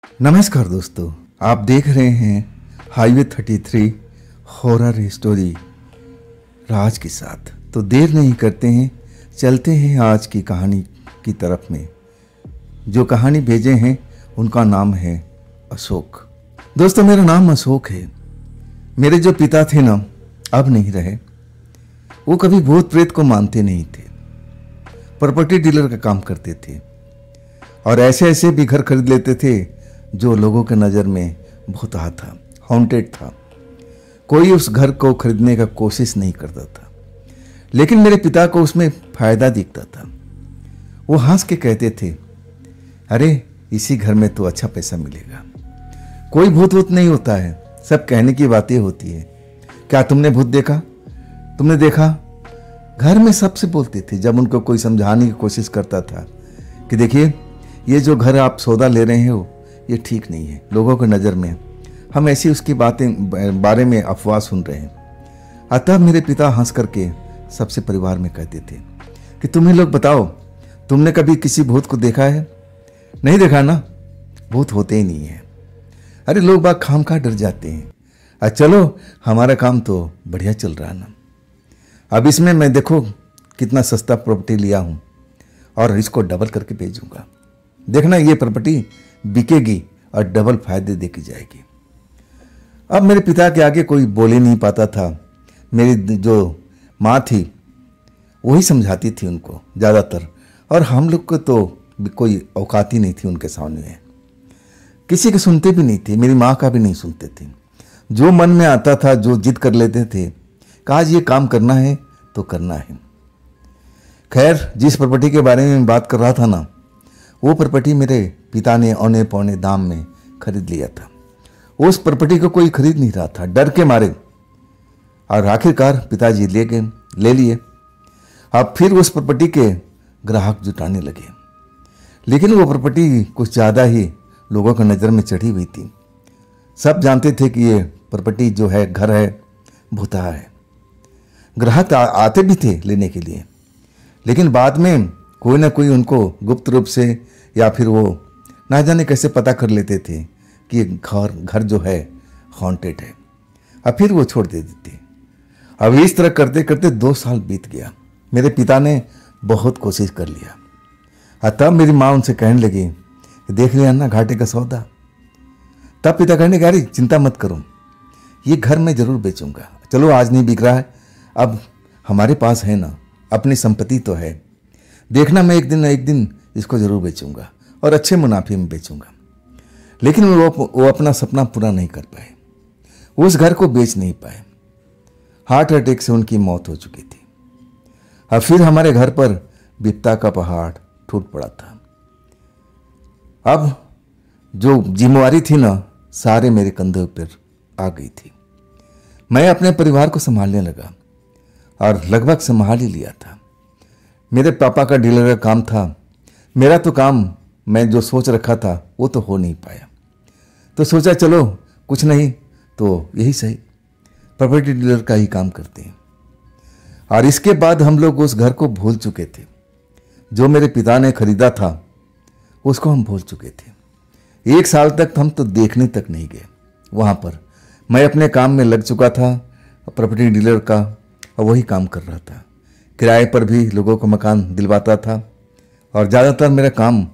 नमस्कार दोस्तों, आप देख रहे हैं हाईवे 33 हॉरर स्टोरी राज के साथ। तो देर नहीं करते हैं, चलते हैं आज की कहानी की तरफ में। जो कहानी भेजे हैं उनका नाम है अशोक। दोस्तों, मेरा नाम अशोक है। मेरे जो पिता थे ना, अब नहीं रहे। वो कभी भूत प्रेत को मानते नहीं थे, प्रॉपर्टी डीलर का काम करते थे और ऐसे ऐसे भी घर खरीद लेते थे जो लोगों के नज़र में भूतहा था, हॉन्टेड था। कोई उस घर को खरीदने का कोशिश नहीं करता था, लेकिन मेरे पिता को उसमें फायदा दिखता था। वो हंस के कहते थे, अरे इसी घर में तो अच्छा पैसा मिलेगा। कोई भूत वूत नहीं होता है, सब कहने की बातें होती है। क्या तुमने भूत देखा? तुमने देखा? घर में सबसे बोलते थे। जब उनको कोई समझाने की कोशिश करता था कि देखिए, ये जो घर आप सौदा ले रहे हो ये ठीक नहीं है, लोगों की नज़र में हम ऐसी उसकी बातें बारे में अफवाह सुन रहे हैं। अतः मेरे पिता हंस करके सबसे परिवार में कहते थे कि तुम्हें लोग बताओ, तुमने कभी किसी भूत को देखा है? नहीं देखा ना, भूत होते ही नहीं है। अरे लोग बाग खामखा डर जाते हैं। चलो, हमारा काम तो बढ़िया चल रहा ना। अब इसमें मैं देखो कितना सस्ता प्रॉपर्टी लिया हूँ और इसको डबल करके भेजूंगा। देखना, ये प्रॉपर्टी बिकेगी और डबल फायदे देके जाएगी। अब मेरे पिता के आगे कोई बोल ही नहीं पाता था। मेरी जो माँ थी वही समझाती थी उनको ज़्यादातर, और हम लोग को तो कोई औकात ही नहीं थी उनके सामने। किसी के सुनते भी नहीं थे, मेरी माँ का भी नहीं सुनते थे। जो मन में आता था, जो जिद कर लेते थे, कहा ये काम करना है तो करना है। खैर, जिस प्रॉपर्टी के बारे में बात कर रहा था ना, वो प्रॉपर्टी मेरे पिता ने औने पौने दाम में खरीद लिया था। उस प्रॉपर्टी को कोई खरीद नहीं रहा था, डर के मारे, और आखिरकार पिताजी ले लिए। अब फिर उस प्रॉपर्टी के ग्राहक जुटाने लगे, लेकिन वो प्रॉपर्टी कुछ ज़्यादा ही लोगों की नज़र में चढ़ी हुई थी। सब जानते थे कि ये प्रॉपर्टी जो है, घर है, भूतहा है। ग्राहक आते भी थे लेने के लिए, लेकिन बाद में कोई ना कोई उनको गुप्त रूप से या फिर वो ना जाने कैसे पता कर लेते थे कि घर जो है हॉन्टेड है, और फिर वो छोड़ देते थे। अब इस तरह करते करते 2 साल बीत गया। मेरे पिता ने बहुत कोशिश कर लिया, और तब मेरी माँ उनसे कहने लगी कि देख लिया ना घाटे का सौदा। तब पिता कहने लगे, अरे चिंता मत करो, ये घर मैं ज़रूर बेचूंगा। चलो, आज नहीं बिक रहा है, अब हमारे पास है ना, अपनी संपत्ति तो है। देखना, मैं एक दिन इसको ज़रूर बेचूंगा और अच्छे मुनाफे में बेचूंगा। लेकिन वो अपना सपना पूरा नहीं कर पाए, उस घर को बेच नहीं पाए। हार्ट अटैक से उनकी मौत हो चुकी थी। और फिर हमारे घर पर विपदा का पहाड़ टूट पड़ा था। अब जो जिम्मेवारी थी ना, सारे मेरे कंधों पर आ गई थी। मैं अपने परिवार को संभालने लगा और लगभग संभाल ही लिया था। मेरे पापा का डीलर का काम था, मेरा तो काम मैं जो सोच रखा था वो तो हो नहीं पाया। तो सोचा चलो कुछ नहीं तो यही सही, प्रॉपर्टी डीलर का ही काम करते हैं। और इसके बाद हम लोग उस घर को भूल चुके थे। जो मेरे पिता ने खरीदा था उसको हम भूल चुके थे। 1 साल तक हम तो देखने तक नहीं गए वहाँ पर। मैं अपने काम में लग चुका था, प्रॉपर्टी डीलर का, और वही काम कर रहा था। किराए पर भी लोगों को मकान दिलवाता था, और ज़्यादातर मेरा काम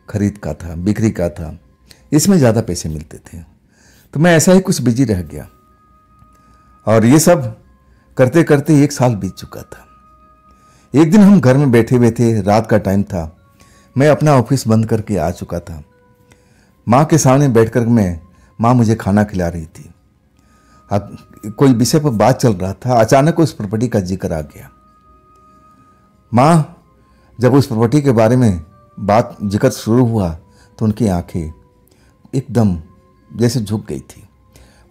खरीद का था, बिक्री का था। इसमें ज़्यादा पैसे मिलते थे। तो मैं ऐसा ही कुछ बिजी रह गया, और ये सब करते करते 1 साल बीत चुका था। एक दिन हम घर में बैठे हुए थे, रात का टाइम था। मैं अपना ऑफिस बंद करके आ चुका था। माँ के सामने बैठकर माँ मुझे खाना खिला रही थी। अब कोई विषय पर बात चल रहा था, अचानक उस प्रॉपर्टी का जिक्र आ गया। माँ जब उस प्रॉपर्टी के बारे में बात जिक्र शुरू हुआ तो उनकी आंखें एकदम जैसे झुक गई थी।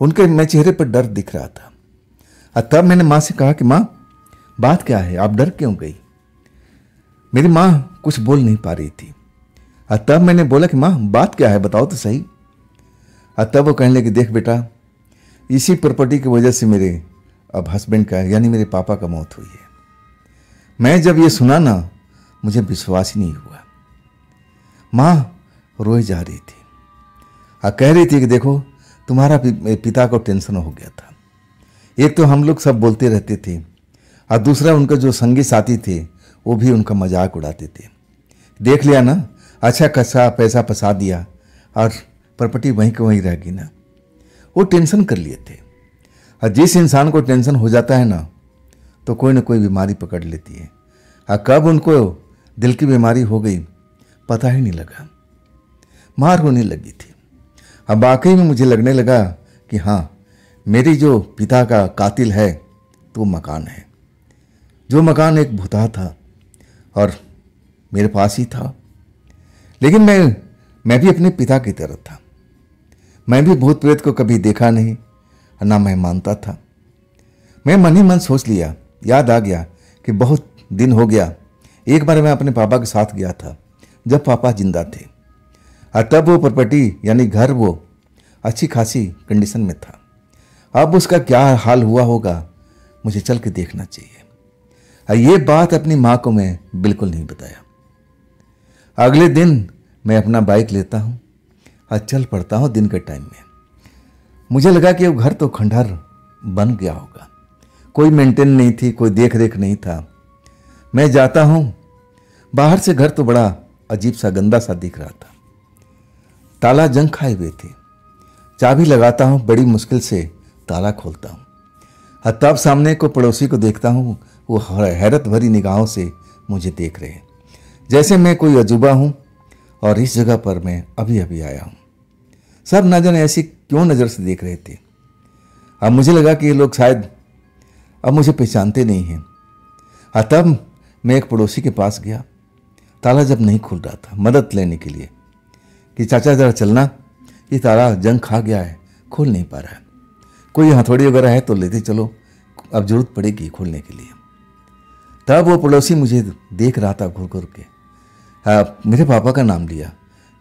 उनके मैं चेहरे पर डर दिख रहा था। और तब मैंने माँ से कहा कि माँ, बात क्या है, आप डर क्यों गई? मेरी माँ कुछ बोल नहीं पा रही थी। और तब मैंने बोला कि माँ, बात क्या है, बताओ तो सही। और तब वो कहने लगी, देख बेटा, इसी प्रॉपर्टी की वजह से मेरे अब हस्बैंड का यानी मेरे पापा का मौत हुई है। मैं जब ये सुना ना, मुझे विश्वास ही नहीं हुआ। माँ रोए जा रही थी। कह रही थी कि देखो तुम्हारा पिता को टेंशन हो गया था। एक तो हम लोग सब बोलते रहते थे और दूसरा उनका जो संगी साथी थे वो भी उनका मजाक उड़ाते थे। देख लिया ना, अच्छा खासा पैसा फंसा दिया और प्रॉपर्टी वहीं के वहीं रह गई ना। वो टेंशन कर लिए थे। और जिस इंसान को टेंशन हो जाता है ना तो कोई ना कोई बीमारी पकड़ लेती है। और कब उनको दिल की बीमारी हो गई पता ही नहीं लगा, मार होने लगी थी। अब वाकई में मुझे लगने लगा कि हाँ, मेरी जो पिता का कातिल है तो मकान है। जो मकान एक भूता था और मेरे पास ही था। लेकिन मैं भी अपने पिता की तरह था। मैं भी भूत प्रेत को कभी देखा नहीं और ना मैं मानता था। मैं मन ही मन सोच लिया, याद आ गया कि बहुत दिन हो गया, एक बार मैं अपने पापा के साथ गया था जब पापा जिंदा थे और तब वो प्रॉपर्टी यानी घर वो अच्छी खासी कंडीशन में था। अब उसका क्या हाल हुआ होगा मुझे चल के देखना चाहिए। और ये बात अपनी माँ को मैं बिल्कुल नहीं बताया। अगले दिन मैं अपना बाइक लेता हूँ और चल पड़ता हूँ दिन के टाइम में। मुझे लगा कि वो घर तो खंडहर बन गया होगा, कोई मेंटेन नहीं थी, कोई देख रेख नहीं था। मैं जाता हूँ, बाहर से घर तो बड़ा अजीब सा गंदा सा दिख रहा था। ताला जंग खाए हुए थे। चाबी लगाता हूँ, बड़ी मुश्किल से ताला खोलता हूँ और तब सामने को पड़ोसी को देखता हूँ। वो हैरत भरी निगाहों से मुझे देख रहे हैं जैसे मैं कोई अजूबा हूँ और इस जगह पर मैं अभी अभी आया हूँ। सब ना जाने ऐसी क्यों नज़र से देख रहे थे। अब मुझे लगा कि ये लोग शायद अब मुझे पहचानते नहीं हैं। और तब मैं एक पड़ोसी के पास गया। ताला जब नहीं खुल रहा था, मदद लेने के लिए कि चाचा ज़रा चलना, ये ताला जंग खा गया है, खोल नहीं पा रहा है, कोई हथौड़ी वगैरह है तो लेते चलो, अब जरूरत पड़ेगी खोलने के लिए। तब वो पड़ोसी मुझे देख रहा था घूर घूर के। मेरे पापा का नाम लिया,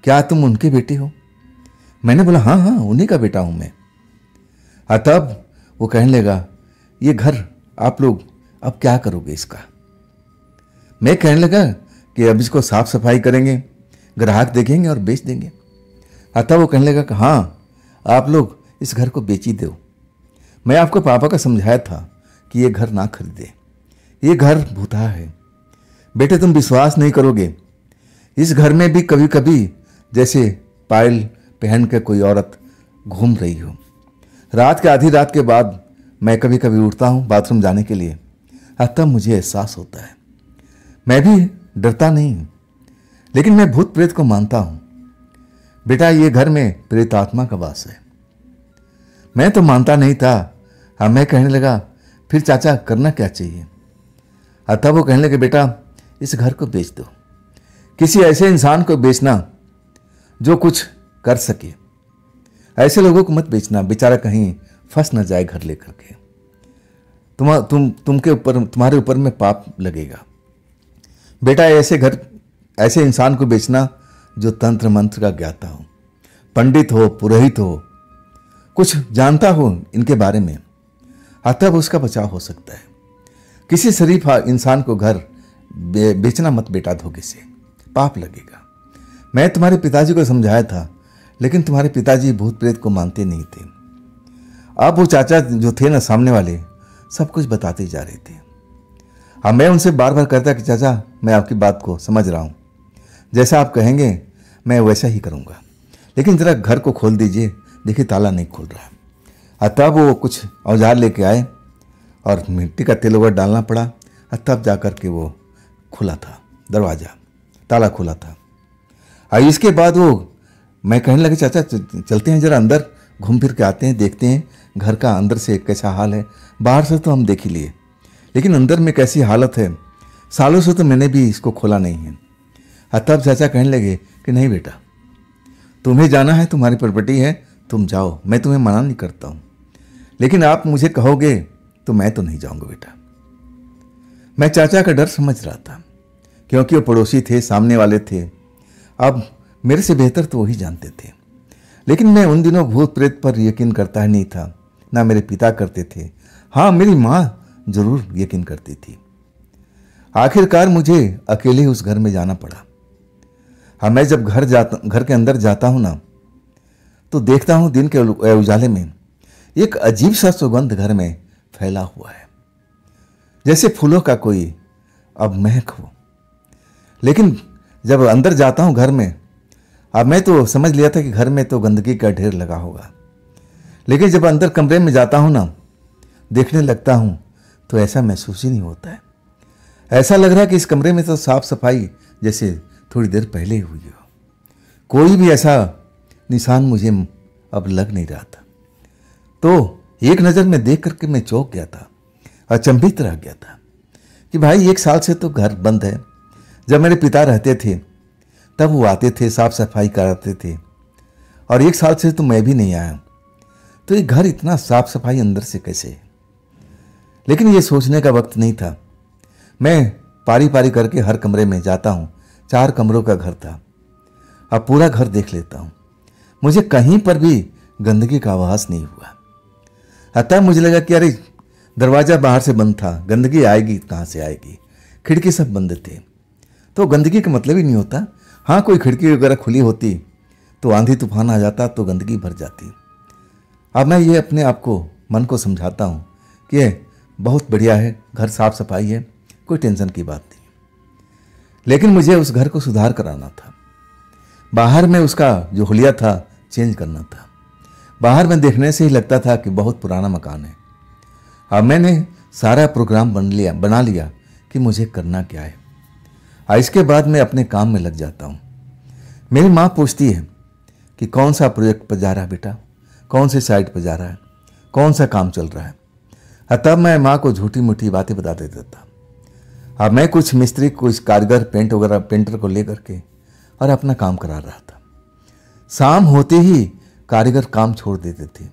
क्या तुम उनके बेटे हो? मैंने बोला हाँ हाँ, उन्हीं का बेटा हूँ मैं। तब वो कहने लगा, ये घर आप लोग अब क्या करोगे इसका? मैं कहने लगा कि अब इसको साफ सफाई करेंगे, ग्राहक देखेंगे और बेच देंगे। तब वो कहने लगा कि हाँ, आप लोग इस घर को बेच ही दो। मैं आपको पापा का समझाया था कि ये घर ना खरीदे, ये घर भूता है। बेटे तुम विश्वास नहीं करोगे, इस घर में भी कभी कभी जैसे पायल पहन के कोई औरत घूम रही हो। रात के आधी रात के बाद मैं कभी कभी उठता हूँ बाथरूम जाने के लिए, तब मुझे एहसास होता है। मैं भी डरता नहीं, लेकिन मैं भूत प्रेत को मानता हूँ। बेटा ये घर में प्रेत आत्मा का वास है। मैं तो मानता नहीं था। हाँ, मैं कहने लगा फिर चाचा करना क्या चाहिए? तब वो कहने लगे, बेटा इस घर को बेच दो, किसी ऐसे इंसान को बेचना जो कुछ कर सके। ऐसे लोगों को मत बेचना, बेचारा कहीं फंस न जाए घर लेकर के। तुम्हारे ऊपर में पाप लगेगा। बेटा ऐसे इंसान को बेचना जो तंत्र मंत्र का ज्ञाता हो, पंडित हो, पुरोहित हो, कुछ जानता हो इनके बारे में, तब उसका बचाव हो सकता है। किसी शरीफ इंसान को घर बेचना मत बेटा, धोखे से पाप लगेगा। मैं तुम्हारे पिताजी को समझाया था, लेकिन तुम्हारे पिताजी भूत प्रेत को मानते नहीं थे। अब वो चाचा जो थे ना सामने वाले, सब कुछ बताते जा रहे थे। अब मैं उनसे बार बार कहता कि चाचा मैं आपकी बात को समझ रहा हूँ, जैसा आप कहेंगे मैं वैसा ही करूँगा, लेकिन ज़रा घर को खोल दीजिए, देखिए ताला नहीं खुल रहा है। तब वो कुछ औजार लेके आए और मिट्टी का तेल वगैरह डालना पड़ा, तब जा कर के वो खुला था दरवाज़ा, ताला खुला था। और इसके बाद वो मैं कहने लगे, चाचा चलते हैं ज़रा अंदर घूम फिर के आते हैं, देखते हैं घर का अंदर से कैसा हाल है। बाहर से तो हम देख ही लिए, लेकिन अंदर में कैसी हालत है, सालों से तो मैंने भी इसको खोला नहीं है। तब चाचा कहने लगे कि नहीं बेटा, तुम्हें जाना है, तुम्हारी प्रॉपर्टी है, तुम जाओ, मैं तुम्हें मना नहीं करता हूँ, लेकिन आप मुझे कहोगे तो मैं तो नहीं जाऊँगा बेटा। मैं चाचा का डर समझ रहा था, क्योंकि वो पड़ोसी थे, सामने वाले थे, अब मेरे से बेहतर तो वही जानते थे। लेकिन मैं उन दिनों भूत प्रेत पर यकीन करता ही नहीं था, ना मेरे पिता करते थे। हाँ, मेरी माँ जरूर यकीन करती थी। आखिरकार मुझे अकेले उस घर में जाना पड़ा। हाँ, मैं जब घर के अंदर जाता हूँ ना, तो देखता हूँ दिन के उजाले में एक अजीब सा सुगंध घर में फैला हुआ है, जैसे फूलों का कोई अब महक हो। लेकिन जब अंदर जाता हूँ घर में, अब मैं तो समझ लिया था कि घर में तो गंदगी का ढेर लगा होगा, लेकिन जब अंदर कमरे में जाता हूँ ना, देखने लगता हूँ, तो ऐसा महसूस ही नहीं होता है। ऐसा लग रहा है कि इस कमरे में तो साफ सफाई जैसे थोड़ी देर पहले हुई हो। कोई भी ऐसा निशान मुझे अब लग नहीं रहा था। तो एक नज़र में देख करके मैं चौंक गया था, अचंभित रह गया था कि भाई 1 साल से तो घर बंद है। जब मेरे पिता रहते थे तब वो आते थे, साफ सफाई कराते थे, और 1 साल से तो मैं भी नहीं आया, तो ये घर इतना साफ सफाई अंदर से कैसे है? लेकिन ये सोचने का वक्त नहीं था। मैं पारी पारी करके हर कमरे में जाता हूँ। 4 कमरों का घर था। अब पूरा घर देख लेता हूँ, मुझे कहीं पर भी गंदगी का आभास नहीं हुआ। अतः मुझे लगा कि अरे दरवाज़ा बाहर से बंद था, गंदगी आएगी कहाँ से आएगी, खिड़की सब बंद थे, तो गंदगी का मतलब ही नहीं होता। हाँ, कोई खिड़की वगैरह खुली होती तो आंधी तूफान आ जाता तो गंदगी भर जाती। अब मैं ये अपने आप को, मन को समझाता हूँ कि ये बहुत बढ़िया है, घर साफ सफाई है, कोई टेंशन की बात नहीं। लेकिन मुझे उस घर को सुधार कराना था। बाहर में उसका जो हुलिया था चेंज करना था। बाहर में देखने से ही लगता था कि बहुत पुराना मकान है। अब मैंने सारा प्रोग्राम बना लिया कि मुझे करना क्या है। इसके बाद मैं अपने काम में लग जाता हूँ। मेरी माँ पूछती है कि कौन सा प्रोजेक्ट पर जा रहा है बेटा, कौन से साइट पर जा रहा है, कौन सा काम चल रहा है। तब मैं माँ को झूठी मूठी बातें बता देता था। अब मैं कुछ मिस्त्री, कुछ कारीगर, पेंटर को लेकर के और अपना काम करा रहा था। शाम होते ही कारीगर काम छोड़ देते थे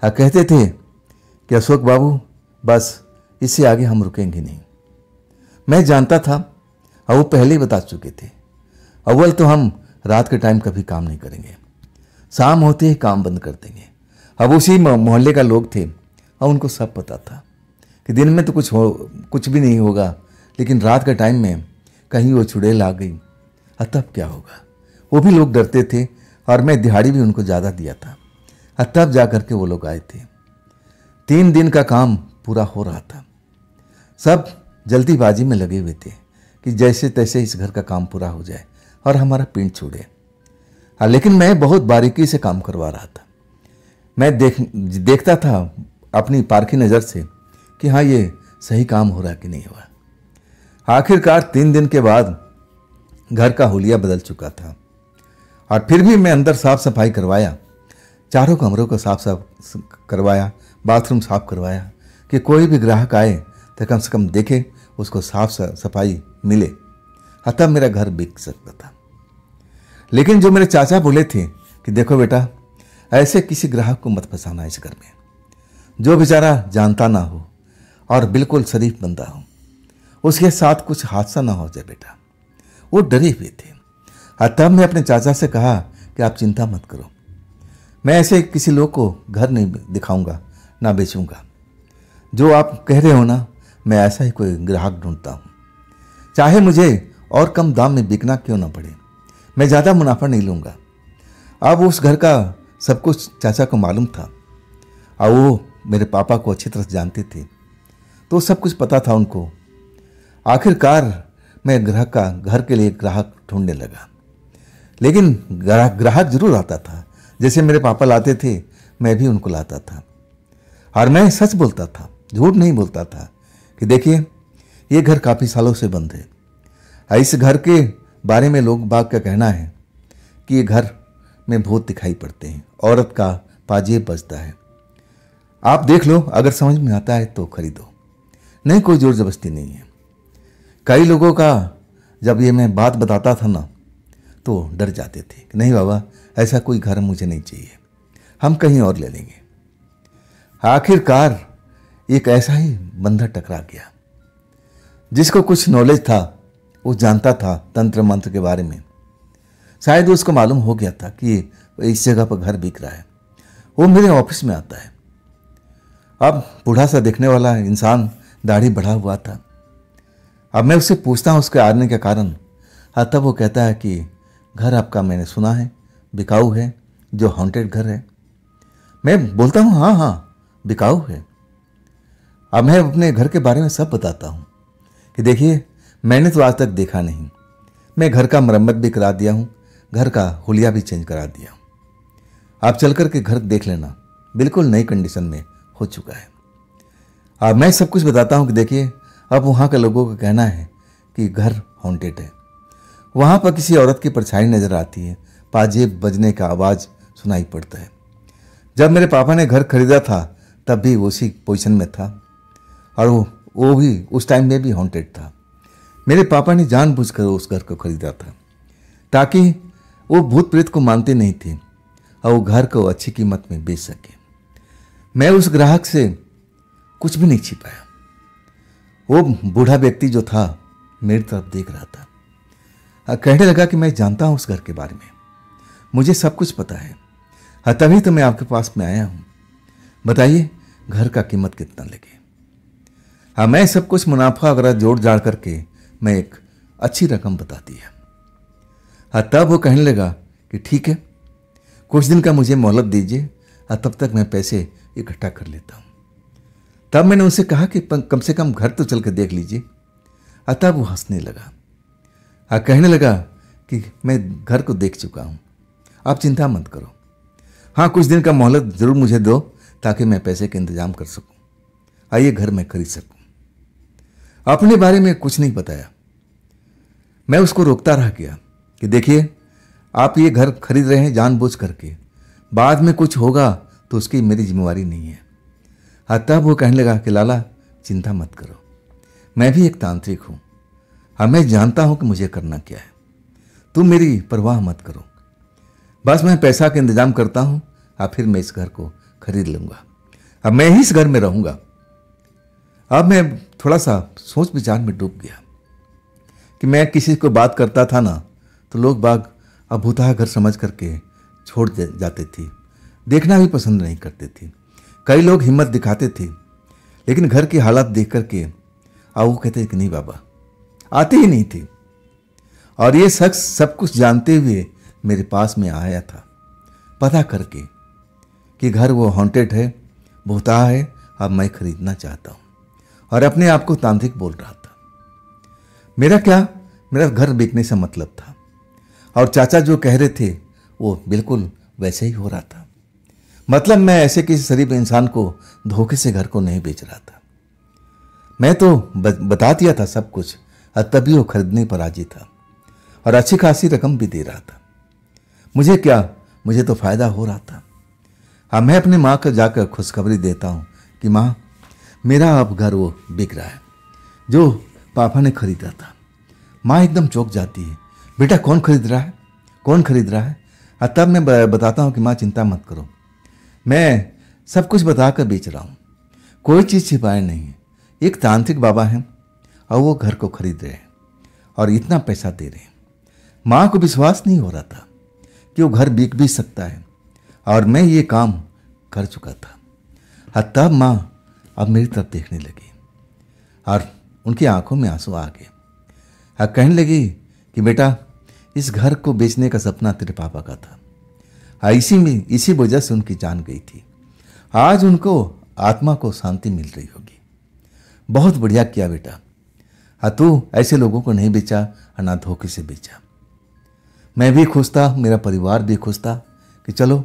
और कहते थे कि अशोक बाबू बस इससे आगे हम रुकेंगे नहीं। मैं जानता था और वो पहले ही बता चुके थे, अव्वल तो हम रात के टाइम कभी काम नहीं करेंगे, शाम होते ही काम बंद कर देंगे। अब उसी मोहल्ले का लोग थे और उनको सब पता था कि दिन में तो कुछ भी नहीं होगा, लेकिन रात के टाइम में कहीं वो चुड़ैल आ गई और तब क्या होगा। वो भी लोग डरते थे और मैं दिहाड़ी भी उनको ज़्यादा दिया था और तब जा कर के वो लोग आए थे। 3 दिन का काम पूरा हो रहा था। सब जल्दीबाजी में लगे हुए थे कि जैसे तैसे इस घर का काम पूरा हो जाए और हमारा पिंड छूटे। लेकिन मैं बहुत बारीकी से काम करवा रहा था। मैं देखता था अपनी पारखी नज़र से कि हाँ, ये सही काम हो रहा कि नहीं हुआ। आखिरकार 3 दिन के बाद घर का हुलिया बदल चुका था और फिर भी मैं अंदर साफ सफाई करवाया, चारों कमरों को साफ करवाया, बाथरूम साफ करवाया कि कोई भी ग्राहक आए तो कम से कम देखे, उसको साफ सफाई मिले, तब मेरा घर बिक सकता था। लेकिन जो मेरे चाचा बोले थे कि देखो बेटा, ऐसे किसी ग्राहक को मत फंसाना इस घर में, जो बेचारा जानता ना हो और बिल्कुल शरीफ बंदा हो, उसके साथ कुछ हादसा ना हो जाए बेटा। वो डरे हुए थे। तब मैं अपने चाचा से कहा कि आप चिंता मत करो, मैं ऐसे किसी लोग को घर नहीं दिखाऊंगा, ना बेचूंगा। जो आप कह रहे हो ना, मैं ऐसा ही कोई ग्राहक ढूंढता हूँ, चाहे मुझे और कम दाम में बिकना क्यों ना पड़े, मैं ज़्यादा मुनाफा नहीं लूँगा। अब उस घर का सब कुछ चाचा को मालूम था और वो मेरे पापा को अच्छी तरह से जानते थे, तो सब कुछ पता था उनको। आखिरकार मैं घर के लिए ग्राहक ढूंढने लगा। लेकिन ग्राहक जरूर आता था, जैसे मेरे पापा लाते थे मैं भी उनको लाता था। और मैं सच बोलता था, झूठ नहीं बोलता था कि देखिए ये घर काफ़ी सालों से बंद है। इस घर के बारे में लोग बाग का कहना है कि ये घर में भूत दिखाई पड़ते हैं, औरत का पाजेब बजता है। आप देख लो, अगर समझ में आता है तो खरीदो, नहीं कोई जोर जबरदस्ती नहीं है। कई लोगों का जब ये मैं बात बताता था ना, तो डर जाते थे कि नहीं बाबा, ऐसा कोई घर मुझे नहीं चाहिए, हम कहीं और ले लेंगे। आखिरकार एक ऐसा ही बंदर टकरा गया जिसको कुछ नॉलेज था, वो जानता था तंत्र मंत्र के बारे में। शायद उसको मालूम हो गया था कि इस जगह पर घर बिक रहा है। वो मेरे ऑफिस में आता है। अब बूढ़ा सा दिखने वाला इंसान, दाढ़ी बढ़ा हुआ था। अब मैं उससे पूछता हूँ उसके आने का कारण, तब वो कहता है कि घर आपका मैंने सुना है बिकाऊ है, जो हॉन्टेड घर है? मैं बोलता हूँ हाँ हाँ बिकाऊ है। अब मैं अपने घर के बारे में सब बताता हूँ कि देखिए मैंने तो आज तक देखा नहीं, मैं घर का मरम्मत भी करा दिया हूँ, घर का हुलिया भी चेंज करा दिया हूँ। आप चल कर के घर देख लेना, बिल्कुल नई कंडीशन में हो चुका है। अब मैं सब कुछ बताता हूँ कि देखिए अब वहाँ के लोगों का कहना है कि घर हॉन्टेड है। वहाँ पर किसी औरत की परछाई नजर आती है, पाजेब बजने का आवाज़ सुनाई पड़ता है। जब मेरे पापा ने घर खरीदा था तब भी उसी पोजीशन में था, और वो भी उस टाइम में भी हॉन्टेड था। मेरे पापा ने जानबूझकर उस घर को खरीदा था ताकि वो भूत प्रेत को मानते नहीं थे और वो घर को अच्छी कीमत में बेच सके। मैं उस ग्राहक से कुछ भी नहीं छिपाया। वो बूढ़ा व्यक्ति जो था मेरी तरफ देख रहा था, कहने लगा कि मैं जानता हूँ उस घर के बारे में, मुझे सब कुछ पता है, तभी तो मैं आपके पास में आया हूँ। बताइए घर का कीमत कितना लगे? मैं सब कुछ मुनाफा वगैरह जोड़ जाड़ करके मैं एक अच्छी रकम बता दिया। तब वो कहने लगा कि ठीक है, कुछ दिन का मुझे मोहलत दीजिए, तब तक मैं पैसे इकट्ठा कर लेता हूँ। तब मैंने उनसे कहा कि कम से कम घर तो चल के देख लीजिए। तब वो हंसने लगा, कहने लगा कि मैं घर को देख चुका हूँ, आप चिंता मत करो। हाँ, कुछ दिन का मोहलत ज़रूर मुझे दो ताकि मैं पैसे का इंतजाम कर सकूँ, आइए घर में खरीद सकूँ। अपने बारे में कुछ नहीं बताया। मैं उसको रोकता रह गया कि देखिए आप ये घर खरीद रहे हैं जानबूझ करके, बाद में कुछ होगा तो उसकी मेरी जिम्मेवारी नहीं है। तब वो कहने लगा कि लाला चिंता मत करो, मैं भी एक तांत्रिक हूँ, मैं जानता हूँ कि मुझे करना क्या है, तुम मेरी परवाह मत करो, बस मैं पैसा का इंतजाम करता हूँ, फिर मैं इस घर को खरीद लूँगा, अब मैं ही इस घर में रहूँगा। अब मैं थोड़ा सा सोच विचार में डूब गया कि मैं किसी को बात करता था ना तो लोग बाग अभूता घर समझ करके छोड़ जाते थे, देखना भी पसंद नहीं करते थे। कई लोग हिम्मत दिखाते थे, लेकिन घर की हालत देख करके वो कहते कि नहीं बाबा, आते ही नहीं थे। और ये शख्स सब कुछ जानते हुए मेरे पास में आया था पता करके कि घर वो हॉन्टेड है, भूता है, अब मैं खरीदना चाहता हूँ, और अपने आप को तांत्रिक बोल रहा था। मेरा घर बेचने से मतलब था, और चाचा जो कह रहे थे वो बिल्कुल वैसे ही हो रहा था। मतलब मैं ऐसे किसी शरीफ इंसान को धोखे से घर को नहीं बेच रहा था। मैं तो बता दिया था सब कुछ, और तभी वो खरीदने पर राजी था और अच्छी खासी रकम भी दे रहा था। मुझे क्या, मुझे तो फायदा हो रहा था। अब मैं अपनी माँ को जाकर खुशखबरी देता हूँ कि माँ मेरा अब घर वो बिक रहा है जो पापा ने खरीदा था। माँ एकदम चौंक जाती है, बेटा कौन खरीद रहा है, कौन खरीद रहा है? तब मैं बताता हूँ कि माँ चिंता मत करो, मैं सब कुछ बताकर बेच रहा हूँ, कोई चीज़ छिपाए नहीं है। एक तांत्रिक बाबा हैं और वो घर को खरीद रहे हैं और इतना पैसा दे रहे हैं। माँ को विश्वास नहीं हो रहा था कि वो घर बिक भी सकता है, और मैं ये काम कर चुका था। तब माँ अब मेरी तरफ देखने लगी और उनकी आंखों में आंसू आ गए। कहने लगी कि बेटा इस घर को बेचने का सपना तेरे पापा का था, इसी वजह से उनकी जान गई थी। आज उनको आत्मा को शांति मिल रही होगी। बहुत बढ़िया किया बेटा, तू ऐसे लोगों को नहीं बेचा और ना धोखे से बेचा। मैं भी खुश था, मेरा परिवार भी खुश था कि चलो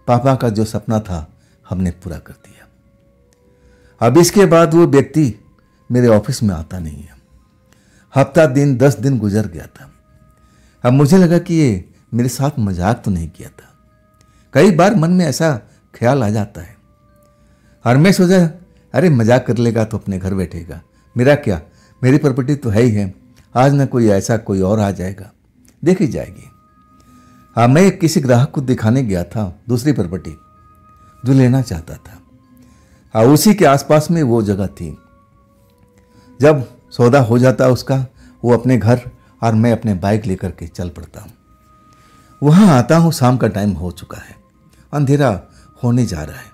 पापा का जो सपना था हमने पूरा कर दिया। अब इसके बाद वो व्यक्ति मेरे ऑफिस में आता नहीं है। हफ्ता दिन 10 दिन गुजर गया था। अब मुझे लगा कि ये मेरे साथ मजाक तो नहीं किया था। कई बार मन में ऐसा ख्याल आ जाता है, और मैं सोचा अरे मजाक कर लेगा तो अपने घर बैठेगा, मेरा क्या, मेरी प्रॉपर्टी तो है ही है, आज ना कोई ऐसा कोई और आ जाएगा, देखी जाएगी। हाँ, मैं किसी ग्राहक को दिखाने गया था दूसरी प्रॉपर्टी जो लेना चाहता था। हाँ, उसी के आसपास में वो जगह थी। जब सौदा हो जाता उसका, वो अपने घर और मैं अपने बाइक लेकर के चल पड़ता हूँ। वहाँ आता हूँ, शाम का टाइम हो चुका है, अंधेरा होने जा रहा है।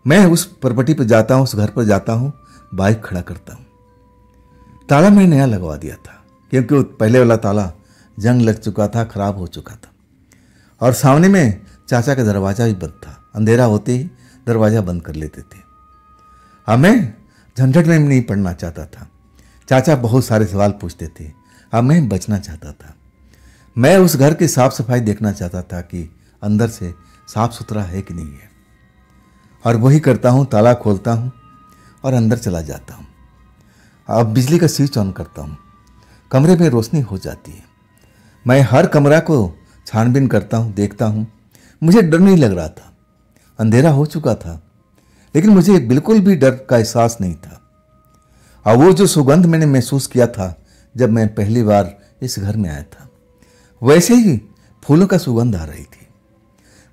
मैं उस प्रॉपर्टी पर जाता हूँ, उस घर पर जाता हूँ, बाइक खड़ा करता हूँ। ताला मैंने नया लगवा दिया था क्योंकि पहले वाला ताला जंग लग चुका था, खराब हो चुका था, और सामने में चाचा का दरवाज़ा भी बंद था। अंधेरा होते ही दरवाज़ा बंद कर लेते थे। मैं झंझट में नहीं पड़ना चाहता था। चाचा बहुत सारे सवाल पूछते थे। मैं बचना चाहता था। मैं उस घर की साफ सफाई देखना चाहता था कि अंदर से साफ सुथरा है कि नहीं है, और वही करता हूँ। ताला खोलता हूँ और अंदर चला जाता हूँ। अब बिजली का स्विच ऑन करता हूँ। कमरे में रोशनी हो जाती है। मैं हर कमरा को छानबीन करता हूँ, देखता हूँ। मुझे डर नहीं लग रहा था। अंधेरा हो चुका था, लेकिन मुझे बिल्कुल भी डर का एहसास नहीं था। और वो जो सुगंध मैंने महसूस किया था जब मैं पहली बार इस घर में आया था, वैसे ही फूलों का सुगंध आ रही थी।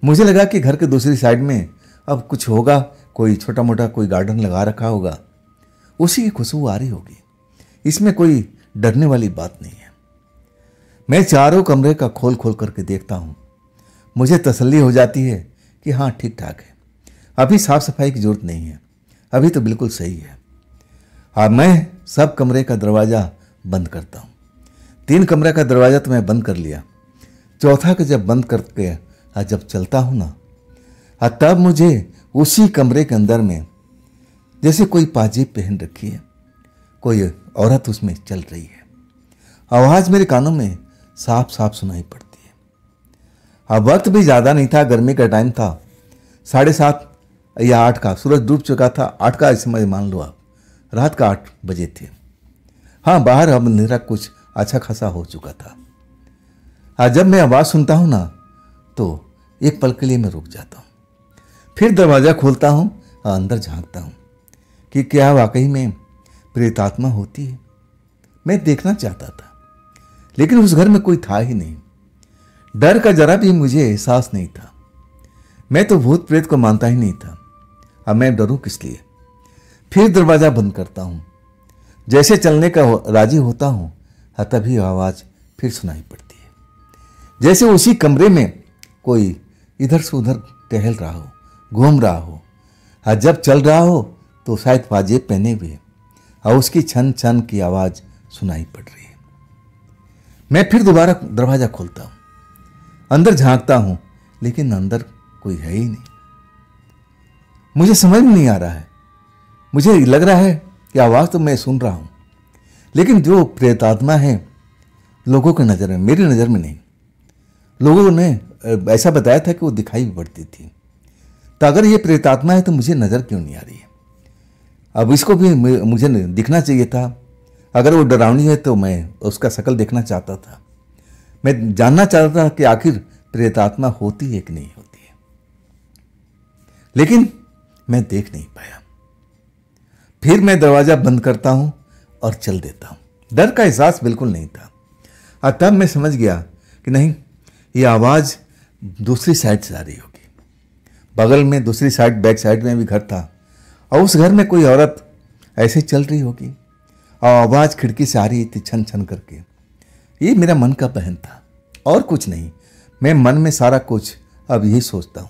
मुझे लगा कि घर के दूसरी साइड में अब कुछ होगा, कोई छोटा मोटा कोई गार्डन लगा रखा होगा, उसी की खुशबू आ रही होगी। इसमें कोई डरने वाली बात नहीं है। मैं चारों कमरे का खोल खोल करके देखता हूँ। मुझे तसल्ली हो जाती है कि हाँ, ठीक ठाक है, अभी साफ सफाई की जरूरत नहीं है, अभी तो बिल्कुल सही है। अब मैं सब कमरे का दरवाज़ा बंद करता हूँ। 3 कमरे का दरवाज़ा तो मैं बंद कर लिया। चौथा का जब बंद करके जब चलता हूँ ना, तब मुझे उसी कमरे के अंदर में जैसे कोई पाजेब पहन रखी है, कोई औरत उसमें चल रही है। आवाज़ मेरे कानों में साफ साफ सुनाई पड़ती है। अब वक्त भी ज़्यादा नहीं था, गर्मी का टाइम था, 7:30 या 8 का। सूरज डूब चुका था। 8 का इस समय मान लो आप, रात का 8 बजे थे। हाँ, बाहर अब अंधेरा कुछ अच्छा खासा हो चुका था। जब मैं आवाज़ सुनता हूँ ना, तो एक पल के लिए मैं रुक जाता हूँ। फिर दरवाज़ा खोलता हूँ और अंदर झांकता हूँ कि क्या वाकई में प्रेतात्मा होती है। मैं देखना चाहता था, लेकिन उस घर में कोई था ही नहीं। डर का जरा भी मुझे एहसास नहीं था। मैं तो भूत प्रेत को मानता ही नहीं था। अब मैं डरूं किस लिए। फिर दरवाज़ा बंद करता हूँ। जैसे चलने का राजी होता हूँ, तभी आवाज़ फिर सुनाई पड़ती है, जैसे उसी कमरे में कोई इधर से उधर टहल रहा हो, घूम रहा हो। जब चल रहा हो तो शायद पाजेब पहने हुए, और उसकी छन छन की आवाज़ सुनाई पड़ रही है। मैं फिर दोबारा दरवाज़ा खोलता हूँ, अंदर झांकता हूँ, लेकिन अंदर कोई है ही नहीं। मुझे समझ में नहीं आ रहा है। मुझे लग रहा है कि आवाज़ तो मैं सुन रहा हूँ, लेकिन जो प्रेतात्मा है लोगों की नज़र में, मेरी नज़र में नहीं। लोगों ने ऐसा बताया था कि वो दिखाई भी पड़ती थी। तो अगर ये प्रेतात्मा है तो मुझे नज़र क्यों नहीं आ रही है। अब इसको भी मुझे दिखना चाहिए था। अगर वो डरावनी है तो मैं उसका शक्ल देखना चाहता था। मैं जानना चाहता था कि आखिर प्रेतात्मा होती है कि नहीं होती है, लेकिन मैं देख नहीं पाया। फिर मैं दरवाज़ा बंद करता हूँ और चल देता हूँ। डर का एहसास बिल्कुल नहीं था। और तब मैं समझ गया कि नहीं, ये आवाज़ दूसरी साइड से आ रही होगी। बगल में दूसरी साइड, बैक साइड में भी घर था, और उस घर में कोई औरत ऐसे चल रही होगी, और आवाज़ खिड़की से आ रही थी छन छन करके। ये मेरा मन का बहन था और कुछ नहीं। मैं मन में सारा कुछ अब यही सोचता हूँ,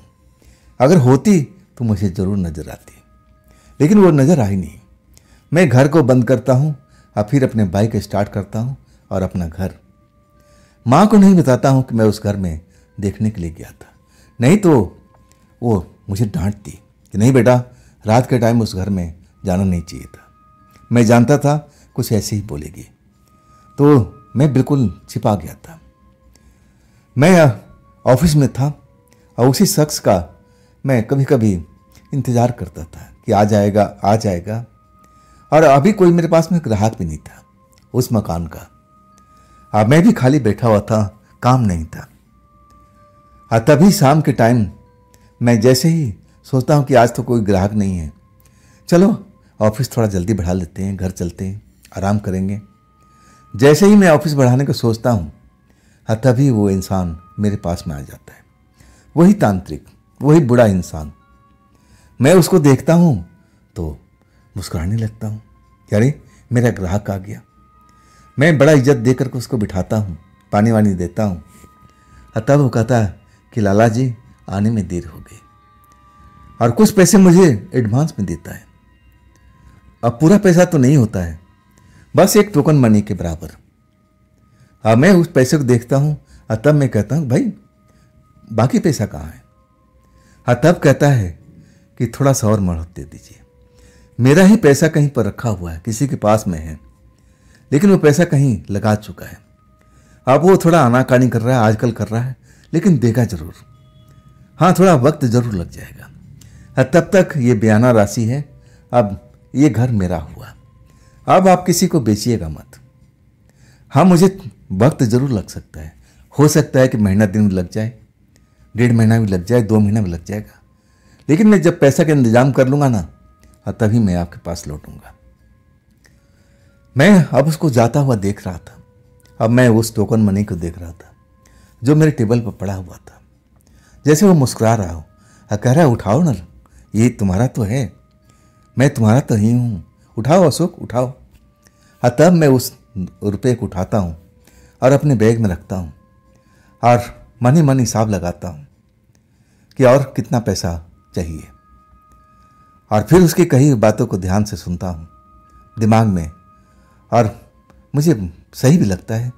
अगर होती तो मुझे ज़रूर नज़र आती, लेकिन वो नज़र आई नहीं। मैं घर को बंद करता हूँ और फिर अपने बाइक स्टार्ट करता हूँ और अपना घर। माँ को नहीं बताता हूँ कि मैं उस घर में देखने के लिए गया था, नहीं तो वो मुझे डांटती कि नहीं बेटा, रात के टाइम उस घर में जाना नहीं चाहिए था। मैं जानता था कुछ ऐसे ही बोलेगी, तो मैं बिल्कुल छिपा गया था। मैं ऑफिस में था और उसी शख्स का मैं कभी कभी इंतज़ार करता था कि आ जाएगा आ जाएगा। और अभी कोई मेरे पास में ग्राहक भी नहीं था उस मकान का। अब मैं भी खाली बैठा हुआ था, काम नहीं था। तभी शाम के टाइम मैं जैसे ही सोचता हूँ कि आज तो कोई ग्राहक नहीं है, चलो ऑफिस थोड़ा जल्दी बढ़ा लेते हैं, घर चलते हैं, आराम करेंगे। जैसे ही मैं ऑफिस बढ़ाने को सोचता हूँ, तभी वो इंसान मेरे पास में आ जाता है। वही तांत्रिक, वही बुरा इंसान। मैं उसको देखता हूँ तो मुस्कुराने लगता हूँ, अरे मेरा ग्राहक आ गया। मैं बड़ा इज्जत देकर के उसको बिठाता हूँ, पानी वानी देता हूँ। तब वो कहता है कि लाला जी आने में देर हो गई, और कुछ पैसे मुझे एडवांस में देता है। अब पूरा पैसा तो नहीं होता है, बस एक टोकन मनी के बराबर। अब मैं उस पैसे को देखता हूँ और तब मैं कहता हूँ भाई बाकी पैसा कहाँ है। हाँ, तब कहता है कि थोड़ा सा और मोहलत दे दीजिए, मेरा ही पैसा कहीं पर रखा हुआ है, किसी के पास में है, लेकिन वो पैसा कहीं लगा चुका है। अब वो थोड़ा आनाकानी कर रहा है, आजकल कर रहा है, लेकिन देगा जरूर। हाँ, थोड़ा वक्त जरूर लग जाएगा। हाँ, तब तक ये बयाना राशि है, अब ये घर मेरा हुआ, अब आप किसी को बेचिएगा मत। हाँ, मुझे वक्त जरूर लग सकता है, हो सकता है कि महीना दिन लग जाए, 1.5 महीना भी लग जाए, 2 महीना भी लग जाएगा, लेकिन मैं जब पैसा का इंतजाम कर लूंगा ना, तभी मैं आपके पास लौटूंगा। मैं अब उसको जाता हुआ देख रहा था। अब मैं उस टोकन मनी को देख रहा था जो मेरे टेबल पर पड़ा हुआ था। जैसे वो मुस्कुरा रहा हो, कह रहा है उठाओ ना, ये तुम्हारा तो है, मैं तुम्हारा तो ही हूँ, उठाओ अशोक उठाओ। तब मैं उस रुपये को उठाता हूँ और अपने बैग में रखता हूँ और मन ही मन हिसाब लगाता हूँ कि और कितना पैसा चाहिए, और फिर उसकी कही बातों को ध्यान से सुनता हूँ दिमाग में, और मुझे सही भी लगता है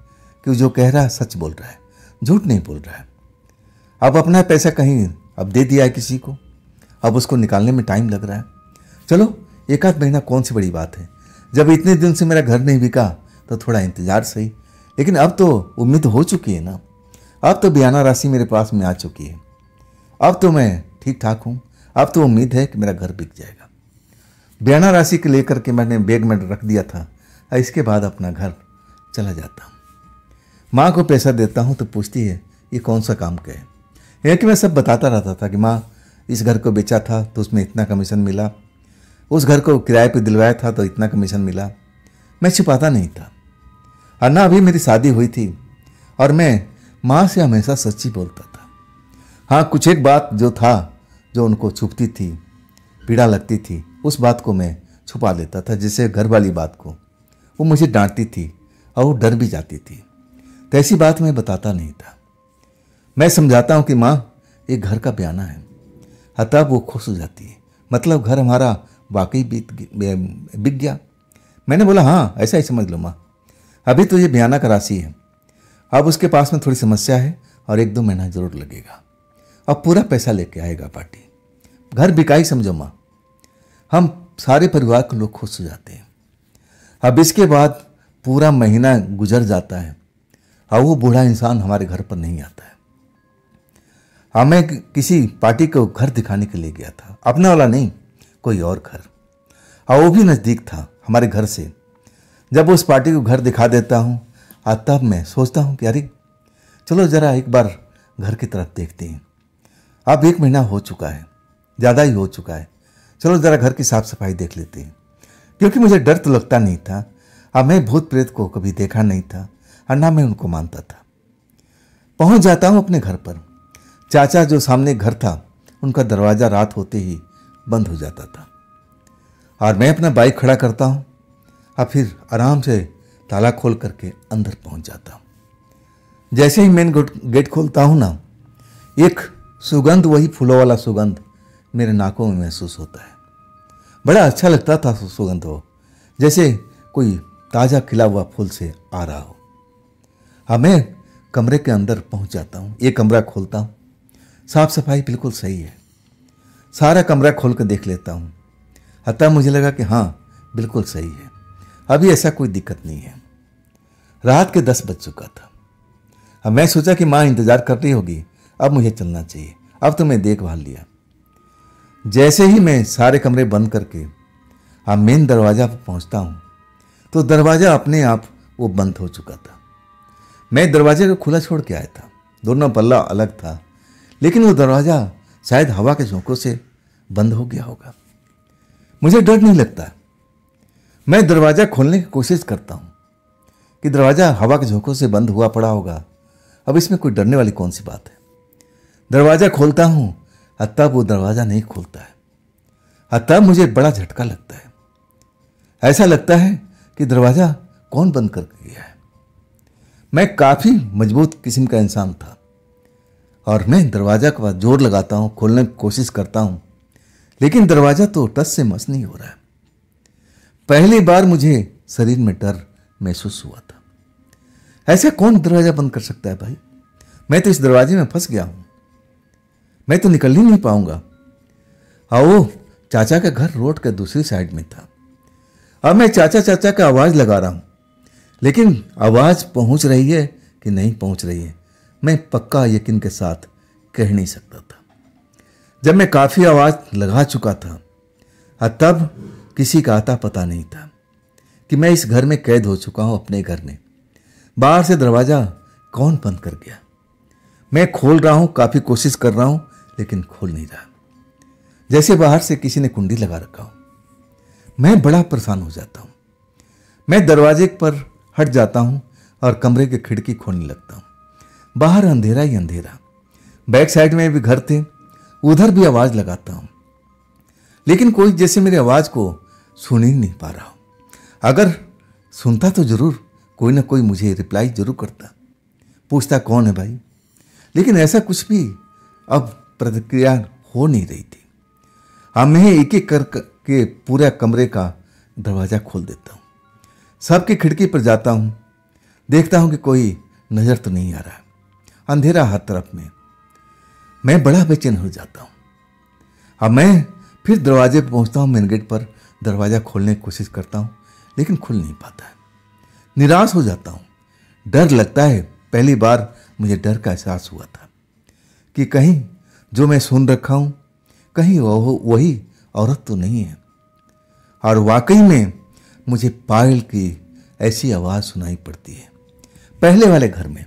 कि जो कह रहा है सच बोल रहा है, झूठ नहीं बोल रहा है। अब अपना पैसा कहीं अब दे दिया है किसी को, अब उसको निकालने में टाइम लग रहा है। चलो 1 आध महीना कौन सी बड़ी बात है, जब इतने दिन से मेरा घर नहीं बिका तो थोड़ा इंतजार सही, लेकिन अब तो उम्मीद हो चुकी है ना, अब तो बयाना राशि मेरे पास में आ चुकी है, अब तो मैं ठीक ठाक हूँ, अब तो उम्मीद है कि मेरा घर बिक जाएगा। बयाना राशि के लेकर के मैंने बैग में रख दिया था, इसके बाद अपना घर चला जाता हूँ। माँ को पैसा देता हूँ तो पूछती है ये कौन सा काम का है। यह कि मैं सब बताता रहता था कि माँ इस घर को बेचा था तो उसमें इतना कमीशन मिला, उस घर को किराए पे दिलवाया था तो इतना कमीशन मिला। मैं छिपाता नहीं था, और ना अभी मेरी शादी हुई थी, और मैं माँ से हमेशा सच्ची बोलता था। हाँ, कुछ एक बात जो था जो उनको छुपती थी, पीड़ा लगती थी, उस बात को मैं छुपा लेता था, जैसे घर वाली बात को। वो मुझे डांटती थी और वो डर भी जाती थी, तो ऐसी बात मैं बताता नहीं था। मैं समझाता हूँ कि माँ ये घर का बयाना है, तब वो खुश हो जाती है, मतलब घर हमारा वाकई बिक गया। मैंने बोला हाँ ऐसा ही समझ लो माँ, अभी तो ये बयाना का राशि है, अब उसके पास में थोड़ी समस्या है और 1-2 महीना जरूर लगेगा, अब पूरा पैसा लेके आएगा पार्टी, घर बिकाई समझो माँ। हम सारे परिवार के लोग खुश हो जाते हैं। अब इसके बाद पूरा महीना गुजर जाता है और वो बूढ़ा इंसान हमारे घर पर नहीं आता है। मैं किसी पार्टी को घर दिखाने के लिए गया था, अपना वाला नहीं, कोई और घर, और वो भी नज़दीक था हमारे घर से। जब उस पार्टी को घर दिखा देता हूँ, तब मैं सोचता हूँ कि अरे चलो ज़रा एक बार घर की तरफ देखते हैं। अब 1 महीना हो चुका है, ज़्यादा ही हो चुका है, चलो ज़रा घर की साफ़ सफाई देख लेते हैं, क्योंकि मुझे डर तो लगता नहीं था। अब मैं भूत प्रेत को कभी देखा नहीं था और ना मैं उनको मानता था। पहुंच जाता हूं अपने घर पर। चाचा जो सामने घर था, उनका दरवाज़ा रात होते ही बंद हो जाता था, और मैं अपना बाइक खड़ा करता हूं और फिर आराम से ताला खोल करके अंदर पहुंच जाता हूं। जैसे ही मेन गेट खोलता हूं ना, एक सुगंध, वही फूलों वाला सुगंध मेरे नाकों में महसूस होता है। बड़ा अच्छा लगता था सुगंध, वो जैसे कोई ताज़ा खिला हुआ फूल से आ रहा हो। अब मैं कमरे के अंदर पहुंच जाता हूं, एक कमरा खोलता हूं, साफ सफाई बिल्कुल सही है, सारा कमरा खोल कर देख लेता हूं। अतः मुझे लगा कि हाँ बिल्कुल सही है, अभी ऐसा कोई दिक्कत नहीं है। रात के 10 बज चुका था। अब मैं सोचा कि माँ इंतजार कर रही होगी, अब मुझे चलना चाहिए, अब तो मैं देखभाल लिया। जैसे ही मैं सारे कमरे बंद करके अब मेन दरवाजा पर पहुंचता हूं, तो दरवाजा अपने आप वो बंद हो चुका था। मैं दरवाजे को खुला छोड़ के आया था, दोनों पल्ला अलग था, लेकिन वो दरवाजा शायद हवा के झोंकों से बंद हो गया होगा। मुझे डर नहीं लगता। मैं दरवाजा खोलने की कोशिश करता हूं कि दरवाजा हवा के झोंकों से बंद हुआ पड़ा होगा, अब इसमें कोई डरने वाली कौन सी बात है। दरवाजा खोलता हूं, तब वो दरवाजा नहीं खुलता है। तब मुझे बड़ा झटका लगता है। ऐसा लगता है कि दरवाजा कौन बंद कर गया है। मैं काफी मजबूत किस्म का इंसान था, और मैं दरवाजा का जोर लगाता हूं, खोलने की कोशिश करता हूं, लेकिन दरवाजा तो टस से मस नहीं हो रहा है। पहली बार मुझे शरीर में डर महसूस हुआ था। ऐसा कौन दरवाजा बंद कर सकता है भाई, मैं तो इस दरवाजे में फंस गया हूं। मैं तो निकल ही नहीं पाऊंगा। आओ, चाचा का घर रोड के दूसरी साइड में था। अब मैं चाचा चाचा का आवाज लगा रहा हूं, लेकिन आवाज पहुंच रही है कि नहीं पहुंच रही है मैं पक्का यकीन के साथ कह नहीं सकता था। जब मैं काफी आवाज लगा चुका था तब किसी का आता पता नहीं था कि मैं इस घर में कैद हो चुका हूं अपने घर में। बाहर से दरवाजा कौन बंद कर गया? मैं खोल रहा हूं, काफी कोशिश कर रहा हूं, लेकिन खोल नहीं रहा, जैसे बाहर से किसी ने कुंडी लगा रखा हो। मैं बड़ा परेशान हो जाता हूं। मैं दरवाजे पर हट जाता हूं और कमरे की खिड़की खोलने लगता हूं। बाहर अंधेरा ही अंधेरा। बैक साइड में भी घर थे, उधर भी आवाज लगाता हूं, लेकिन कोई जैसे मेरी आवाज को सुन ही नहीं पा रहा हूं। अगर सुनता तो जरूर कोई ना कोई मुझे रिप्लाई जरूर करता, पूछता कौन है भाई, लेकिन ऐसा कुछ भी अब प्रतिक्रिया हो नहीं रही थी। अब मैं एक एक करके पूरा कमरे का दरवाजा खोल देता हूं, सबकी खिड़की पर जाता हूं, देखता हूं कि कोई नजर तो नहीं आ रहा। अंधेरा हर तरफ में। मैं बड़ा बेचैन हो जाता हूं। अब मैं फिर दरवाजे पर पहुंचता हूं, मेन गेट पर दरवाजा खोलने की कोशिश करता हूं, लेकिन खुल नहीं पाता है। निराश हो जाता हूं। डर लगता है। पहली बार मुझे डर का एहसास हुआ था कि कहीं जो मैं सुन रखा हूं कहीं वही औरत तो नहीं है। और वाकई में मुझे पायल की ऐसी आवाज सुनाई पड़ती है, पहले वाले घर में,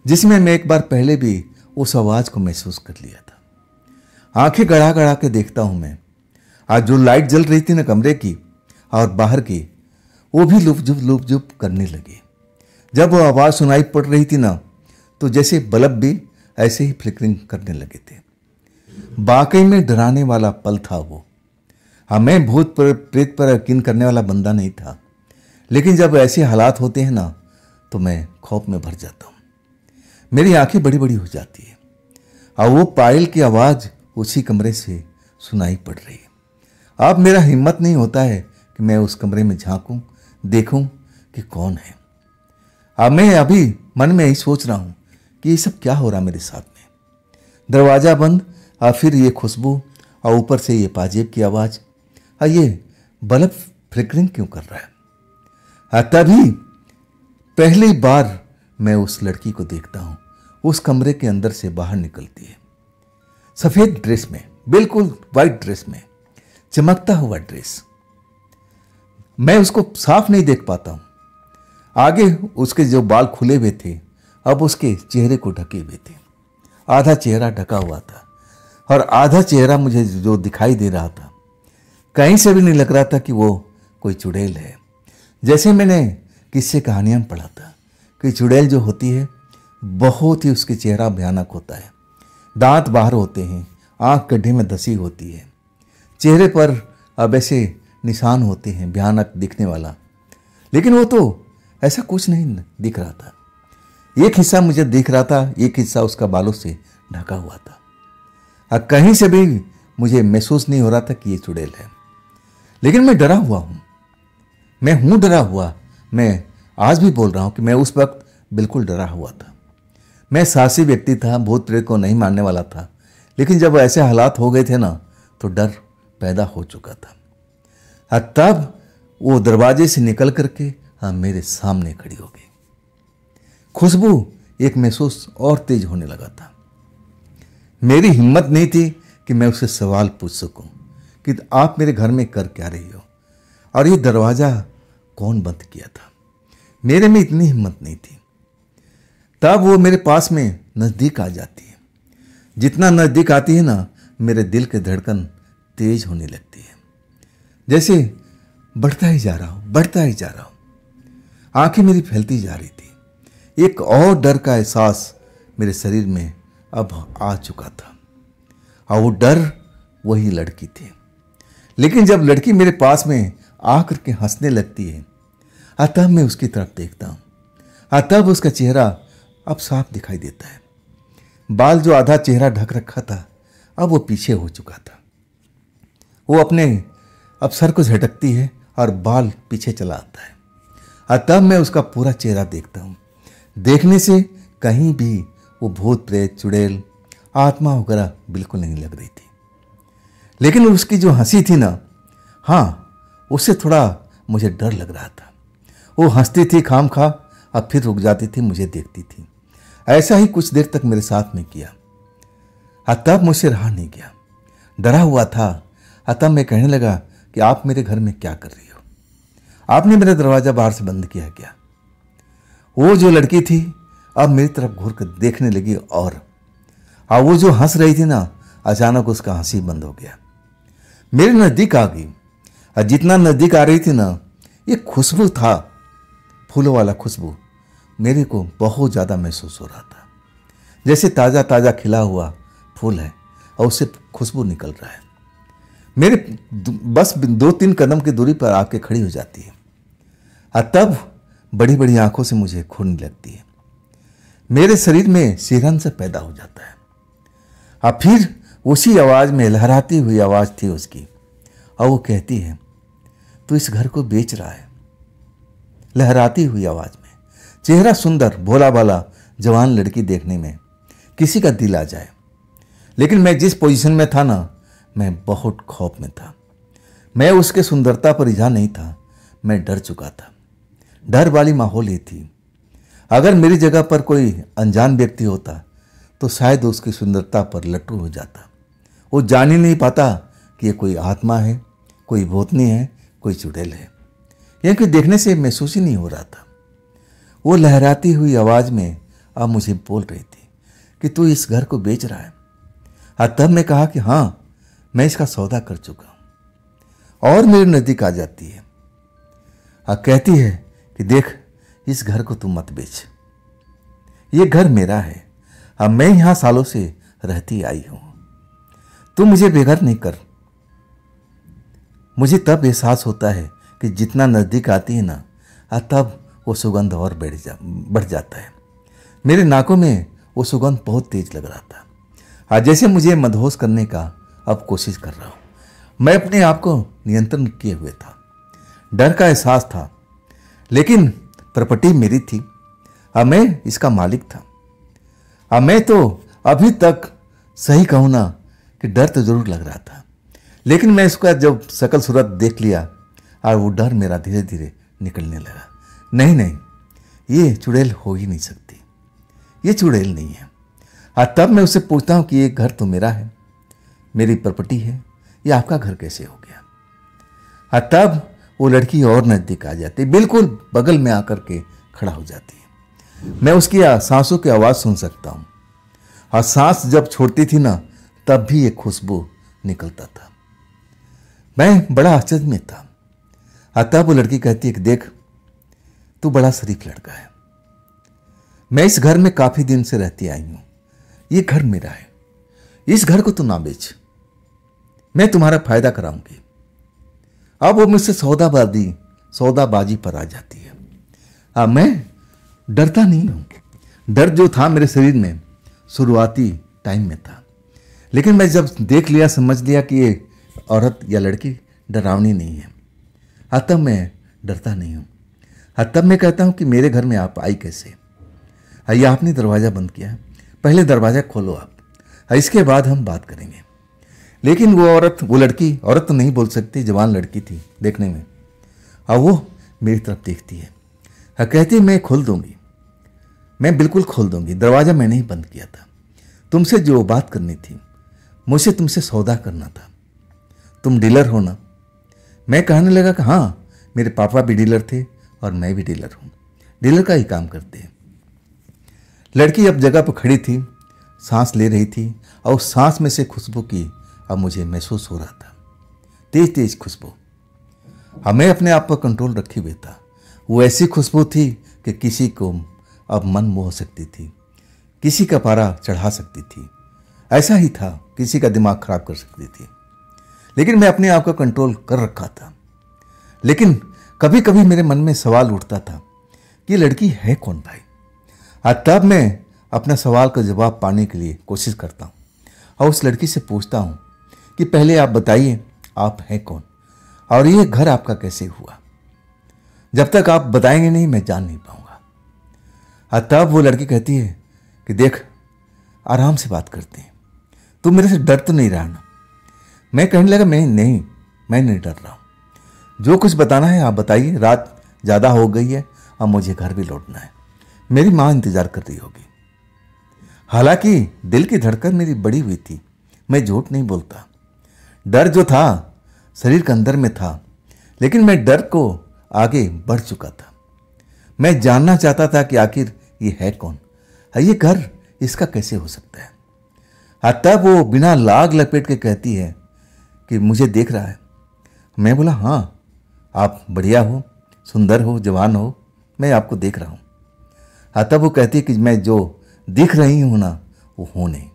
जिसमें मैं एक बार पहले भी उस आवाज को महसूस कर लिया था। आंखें गड़ा गड़ा के देखता हूं मैं। आज जो लाइट जल रही थी ना कमरे की और बाहर की, वो भी लुप जुप करने लगी। जब वो आवाज सुनाई पड़ रही थी ना, तो जैसे बल्ब भी ऐसे ही फ्लिकरिंग करने लगे थे। वाकई में डराने वाला पल था वो। हाँ, मैं भूत प्रेत पर यकीन करने वाला बंदा नहीं था, लेकिन जब ऐसे हालात होते हैं ना, तो मैं खौफ में भर जाता हूं। मेरी आंखें बड़ी बड़ी हो जाती है और वो पायल की आवाज उसी कमरे से सुनाई पड़ रही है। अब मेरा हिम्मत नहीं होता है कि मैं उस कमरे में झांकूं, देखूं कि कौन है। अब मैं अभी मन में यही सोच रहा हूं कि ये सब क्या हो रहा मेरे साथ में। दरवाजा बंद और फिर ये खुशबू और ऊपर से ये पाजेब की आवाज और ये बल्ब फ्लिकरिंग क्यों कर रहा है। तभी पहली बार मैं उस लड़की को देखता हूं, उस कमरे के अंदर से बाहर निकलती है, सफेद ड्रेस में, बिल्कुल वाइट ड्रेस में, चमकता हुआ ड्रेस। मैं उसको साफ नहीं देख पाता हूं। आगे उसके जो बाल खुले हुए थे, अब उसके चेहरे को ढके हुए थे। आधा चेहरा ढका हुआ था और आधा चेहरा मुझे जो दिखाई दे रहा था, कहीं से भी नहीं लग रहा था कि वो कोई चुड़ैल है। जैसे मैंने किस्से कहानियां में पढ़ा था कि चुड़ैल जो होती है बहुत ही उसके चेहरा भयानक होता है। दांत बाहर होते हैं, आंख गड्ढे में धसी होती है, चेहरे पर अब ऐसे निशान होते हैं भयानक दिखने वाला। लेकिन वो तो ऐसा कुछ नहीं दिख रहा था। एक हिस्सा मुझे दिख रहा था, एक हिस्सा उसका बालों से ढका हुआ था। अब कहीं से भी मुझे महसूस नहीं हो रहा था कि ये चुड़ैल है। लेकिन मैं डरा हुआ हूं, मैं हूं डरा हुआ। मैं आज भी बोल रहा हूं कि मैं उस वक्त बिल्कुल डरा हुआ था। मैं साहसी व्यक्ति था, भूत प्रेत को नहीं मानने वाला था, लेकिन जब ऐसे हालात हो गए थे ना, तो डर पैदा हो चुका था। तब वो दरवाजे से निकल करके मेरे सामने खड़ी हो गई। खुशबू एक महसूस और तेज होने लगा था। मेरी हिम्मत नहीं थी कि मैं उससे सवाल पूछ सकूं कि आप मेरे घर में कर क्या रही हो और ये दरवाजा कौन बंद किया था। मेरे में इतनी हिम्मत नहीं थी। तब वो मेरे पास में नज़दीक आ जाती है। जितना नज़दीक आती है ना, मेरे दिल की धड़कन तेज होने लगती है, जैसे बढ़ता ही जा रहा हूँ, बढ़ता ही जा रहा हूँ। आंखें मेरी फैलती जा रही थी। एक और डर का एहसास मेरे शरीर में अब आ चुका था और वो डर वही लड़की थी। लेकिन जब लड़की मेरे पास में आकर के हंसने लगती है, तब मैं उसकी तरफ देखता हूँ। तब उसका चेहरा अब साफ दिखाई देता है। बाल जो आधा चेहरा ढक रखा था, अब वो पीछे हो चुका था। वो अपने अब सर को झटकती है और बाल पीछे चला आता है। तब मैं उसका पूरा चेहरा देखता हूँ। देखने से कहीं भी वो भूत प्रेत चुड़ैल आत्मा वगैरह बिल्कुल नहीं लग रही थी। लेकिन उसकी जो हंसी थी ना, हाँ, उससे थोड़ा मुझे डर लग रहा था। वो हंसती थी खामखा, अब फिर रुक जाती थी, मुझे देखती थी। ऐसा ही कुछ देर तक मेरे साथ में किया। तब मुझसे रहा नहीं गया, डरा हुआ था। तब मैं कहने लगा कि आप मेरे घर में क्या कर रही हो? आपने मेरा दरवाजा बाहर से बंद किया क्या? वो जो लड़की थी अब मेरी तरफ घूर कर देखने लगी, और वो जो हंस रही थी ना, अचानक उसका हंसी बंद हो गया। मेरे नज़दीक आ गई, और जितना नज़दीक आ रही थी ना, ये खुशबू था, फूलों वाला खुशबू मेरे को बहुत ज़्यादा महसूस हो रहा था, जैसे ताज़ा ताज़ा खिला हुआ फूल है और उससे खुशबू निकल रहा है। मेरे बस 2-3 कदम की दूरी पर आके खड़ी हो जाती है, और तब बड़ी बड़ी आंखों से मुझे घूरने लगती है। मेरे शरीर में सिरहन से पैदा हो जाता है। और फिर उसी आवाज़ में, लहराती हुई आवाज़ थी उसकी, और वो कहती है, तू इस घर को बेच रहा है। लहराती हुई आवाज़ में, चेहरा सुंदर, भोला भाला जवान लड़की देखने में किसी का दिल आ जाए। लेकिन मैं जिस पोजीशन में था ना, मैं बहुत खौफ में था। मैं उसके सुंदरता पर रिझा नहीं था, मैं डर चुका था। डर वाली माहौल ही थी। अगर मेरी जगह पर कोई अनजान व्यक्ति होता तो शायद उसकी सुंदरता पर लट्टू हो जाता। वो जान ही नहीं पाता कि ये कोई आत्मा है, कोई भूतनी है, कोई चुड़ैल है। यह कि देखने से महसूस ही नहीं हो रहा था। वो लहराती हुई आवाज़ में अब मुझे बोल रही थी कि तू इस घर को बेच रहा है। और तब मैं कहा कि हाँ, मैं इसका सौदा कर चुका हूँ। और मेरे नज़दीक आ जाती है और कहती है कि देख, इस घर को तू मत बेच, ये घर मेरा है। अब मैं यहाँ सालों से रहती आई हूँ, तू मुझे बेघर नहीं कर। मुझे तब एहसास होता है कि जितना नज़दीक आती है ना, तब वो सुगंध और बढ़ जाता है। मेरे नाकों में वो सुगंध बहुत तेज लग रहा था, और जैसे मुझे मदहोश करने का अब कोशिश कर रहा हूँ। मैं अपने आप को नियंत्रण किए हुए था। डर का एहसास था, लेकिन प्रॉपर्टी मेरी थी, अब मैं इसका मालिक था। अब मैं तो अभी तक सही कहूँ ना कि डर तो जरूर लग रहा था, लेकिन मैं इसका जब शकल सूरत देख लिया और वो डर मेरा धीरे धीरे निकलने लगा। नहीं नहीं, ये चुड़ैल हो ही नहीं सकती, ये चुड़ैल नहीं है। और तब मैं उससे पूछता हूँ कि ये घर तो मेरा है, मेरी प्रॉपर्टी है, ये आपका घर कैसे हो गया? और तब वो लड़की और नज़दीक आ जाती, बिल्कुल बगल में आकर के खड़ा हो जाती है। मैं उसकी सांसों की आवाज़ सुन सकता हूँ, और सांस जब छोड़ती थी ना, तब भी एक खुशबू निकलता था। मैं बड़ा आश्चर्य में था। और तब वो लड़की कहती है कि देख, तू बड़ा शरीफ लड़का है, मैं इस घर में काफ़ी दिन से रहती आई हूँ, ये घर मेरा है, इस घर को तू ना बेच, मैं तुम्हारा फायदा कराऊंगी। अब वो मुझसे सौदाबाजी पर आ जाती है। अब मैं डरता नहीं हूँ। डर जो था मेरे शरीर में शुरुआती टाइम में था, लेकिन मैं जब देख लिया, समझ लिया कि ये औरत या लड़की डरावनी नहीं है, तब मैं डरता नहीं हूँ। तब मैं कहता हूँ कि मेरे घर में आप आई कैसे? ये आपने दरवाज़ा बंद किया है, पहले दरवाज़ा खोलो आप, इसके बाद हम बात करेंगे। लेकिन वो औरत, वो लड़की, औरत तो नहीं बोल सकती, जवान लड़की थी देखने में, और वो मेरी तरफ देखती है, कहती मैं खोल दूंगी, मैं बिल्कुल खोल दूंगी, दरवाज़ा मैंने ही बंद किया था, तुमसे जो बात करनी थी, मुझे तुमसे सौदा करना था, तुम डीलर हो ना? मैं कहने लगा कि हाँ, मेरे पापा भी डीलर थे और मैं भी डीलर हूँ, डीलर का ही काम करते हैं। लड़की अब जगह पर खड़ी थी, सांस ले रही थी, और उस सांस में से खुशबू की अब मुझे महसूस हो रहा था, तेज तेज खुशबू। अब मैं अपने आप पर कंट्रोल रखे हुए था। वो ऐसी खुशबू थी कि किसी को अब मन मोह सकती थी, किसी का पारा चढ़ा सकती थी, ऐसा ही था, किसी का दिमाग खराब कर सकती थी। लेकिन मैं अपने आप का कंट्रोल कर रखा था। लेकिन कभी कभी मेरे मन में सवाल उठता था कि ये लड़की है कौन भाई? और तब मैं अपना सवाल का जवाब पाने के लिए कोशिश करता हूँ और उस लड़की से पूछता हूँ कि पहले आप बताइए, आप हैं कौन और ये घर आपका कैसे हुआ? जब तक आप बताएंगे नहीं, मैं जान नहीं पाऊंगा। और तब वो लड़की कहती है कि देख, आराम से बात करते हैं, तुम मेरे से डर तो नहीं रहा ना? मैं कहने लगा, मैं नहीं डर रहा हूँ। जो कुछ बताना है आप बताइए, रात ज़्यादा हो गई है, अब मुझे घर भी लौटना है। मेरी माँ इंतज़ार कर रही होगी। हालांकि दिल की धड़कन मेरी बड़ी हुई थी, मैं झूठ नहीं बोलता। डर जो था शरीर के अंदर में था, लेकिन मैं डर को आगे बढ़ चुका था। मैं जानना चाहता था कि आखिर ये है कौन, ये घर इसका कैसे हो सकता है। तब वो बिना लाग लपेट के कहती है कि मुझे देख रहा है। मैं बोला, हाँ आप बढ़िया हो, सुंदर हो, जवान हो, मैं आपको देख रहा हूँ। तब वो कहती है कि मैं जो दिख रही हूँ ना, वो हूँ नहीं।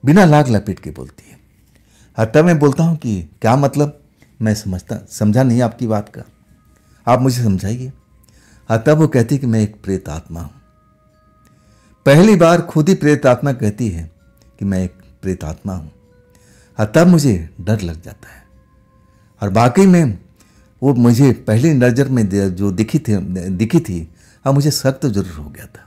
बिना लाग लपेट के बोलती है। तब मैं बोलता हूँ कि क्या मतलब, मैं समझा नहीं आपकी बात का, आप मुझे समझाइए। तब वो कहती है कि मैं एक प्रेत आत्मा हूँ। पहली बार खुद ही प्रेत आत्मा कहती है कि मैं एक प्रेत आत्मा हूँ। तब मुझे डर लग जाता है। और वाकई में वो मुझे पहली नज़र में जो दिखी थी, अब मुझे शक तो जरूर हो गया था।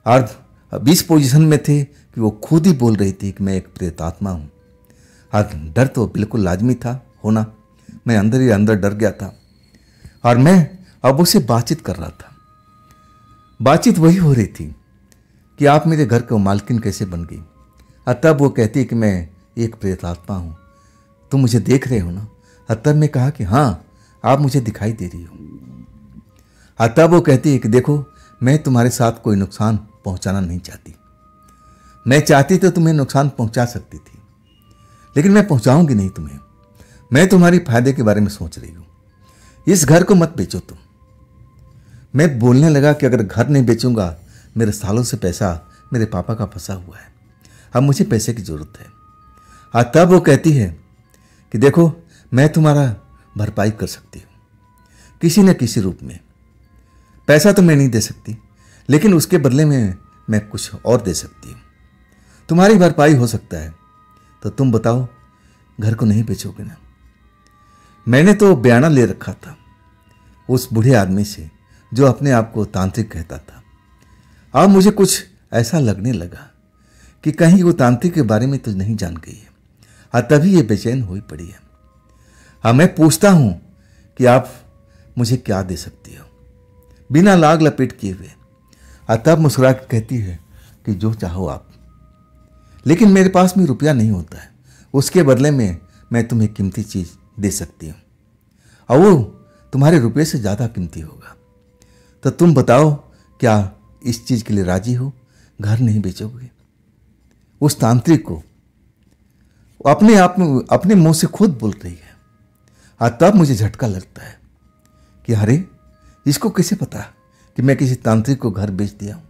और अब इस पोजीशन में थे कि वो खुद ही बोल रही थी कि मैं एक प्रेत आत्मा हूँ। और डर तो बिल्कुल लाजमी था होना। मैं अंदर ही अंदर डर गया था और मैं अब उससे बातचीत कर रहा था। बातचीत वही हो रही थी कि आप मेरे घर का मालकिन कैसे बन गई। तब वो कहती है कि मैं एक प्रेत आत्मा हूँ, तुम मुझे देख रहे हो ना? तब मैं कहा कि हाँ, आप मुझे दिखाई दे रही हो। तब वो कहती है कि देखो, मैं तुम्हारे साथ कोई नुकसान पहुंचाना नहीं चाहती। मैं चाहती तो तुम्हें नुकसान पहुंचा सकती थी, लेकिन मैं पहुंचाऊंगी नहीं तुम्हें। मैं तुम्हारी फायदे के बारे में सोच रही हूं। इस घर को मत बेचो तुम। मैं बोलने लगा कि अगर घर नहीं बेचूंगा, मेरे सालों से पैसा मेरे पापा का फंसा हुआ है, अब मुझे पैसे की जरूरत है। तब वो कहती है कि देखो, मैं तुम्हारा भरपाई कर सकती हूँ किसी न किसी रूप में। पैसा तो मैं नहीं दे सकती, लेकिन उसके बदले में मैं कुछ और दे सकती हूँ। तुम्हारी भरपाई हो सकता है, तो तुम बताओ, घर को नहीं बेचोगे ना? मैंने तो बयाना ले रखा था उस बूढ़े आदमी से जो अपने आप को तांत्रिक कहता था। अब मुझे कुछ ऐसा लगने लगा कि कहीं वो तांत्रिक के बारे में तो नहीं जान गई है। तभी ये बेचैन हुई पड़ी है। मैं पूछता हूं कि आप मुझे क्या दे सकती हो, बिना लाग लपेट किए हुए। तब मुस्कुरा के कहती है कि जो चाहो आप, लेकिन मेरे पास में रुपया नहीं होता है, उसके बदले में मैं तुम्हें कीमती चीज दे सकती हूँ, और वो तुम्हारे रुपये से ज़्यादा कीमती होगा। तो तुम बताओ, क्या इस चीज़ के लिए राजी हो? घर नहीं बेचोगे? उस तांत्रिक को अपने आप में अपने मुंह से खुद बोल रही है। तब मुझे झटका लगता है कि अरे, इसको कैसे पता कि मैं किसी तांत्रिक को घर बेच दिया हूं।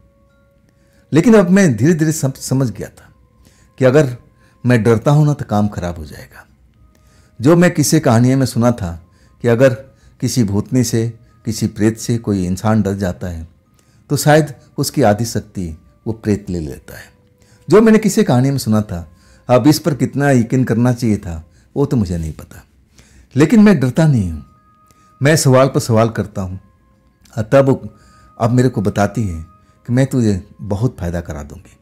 लेकिन अब मैं धीरे धीरे समझ गया था कि अगर मैं डरता हूं ना, तो काम खराब हो जाएगा। जो मैं किसी कहानियों में सुना था कि अगर किसी भूतनी से, किसी प्रेत से कोई इंसान डर जाता है, तो शायद उसकी आधी शक्ति वो प्रेत ले लेता है। जो मैंने किसी कहानी में सुना था, अब इस पर कितना यकीन करना चाहिए था वो तो मुझे नहीं पता, लेकिन मैं डरता नहीं हूँ। मैं सवाल पर सवाल करता हूँ। तब अब मेरे को बताती है कि मैं तुझे बहुत फायदा करा दूंगी,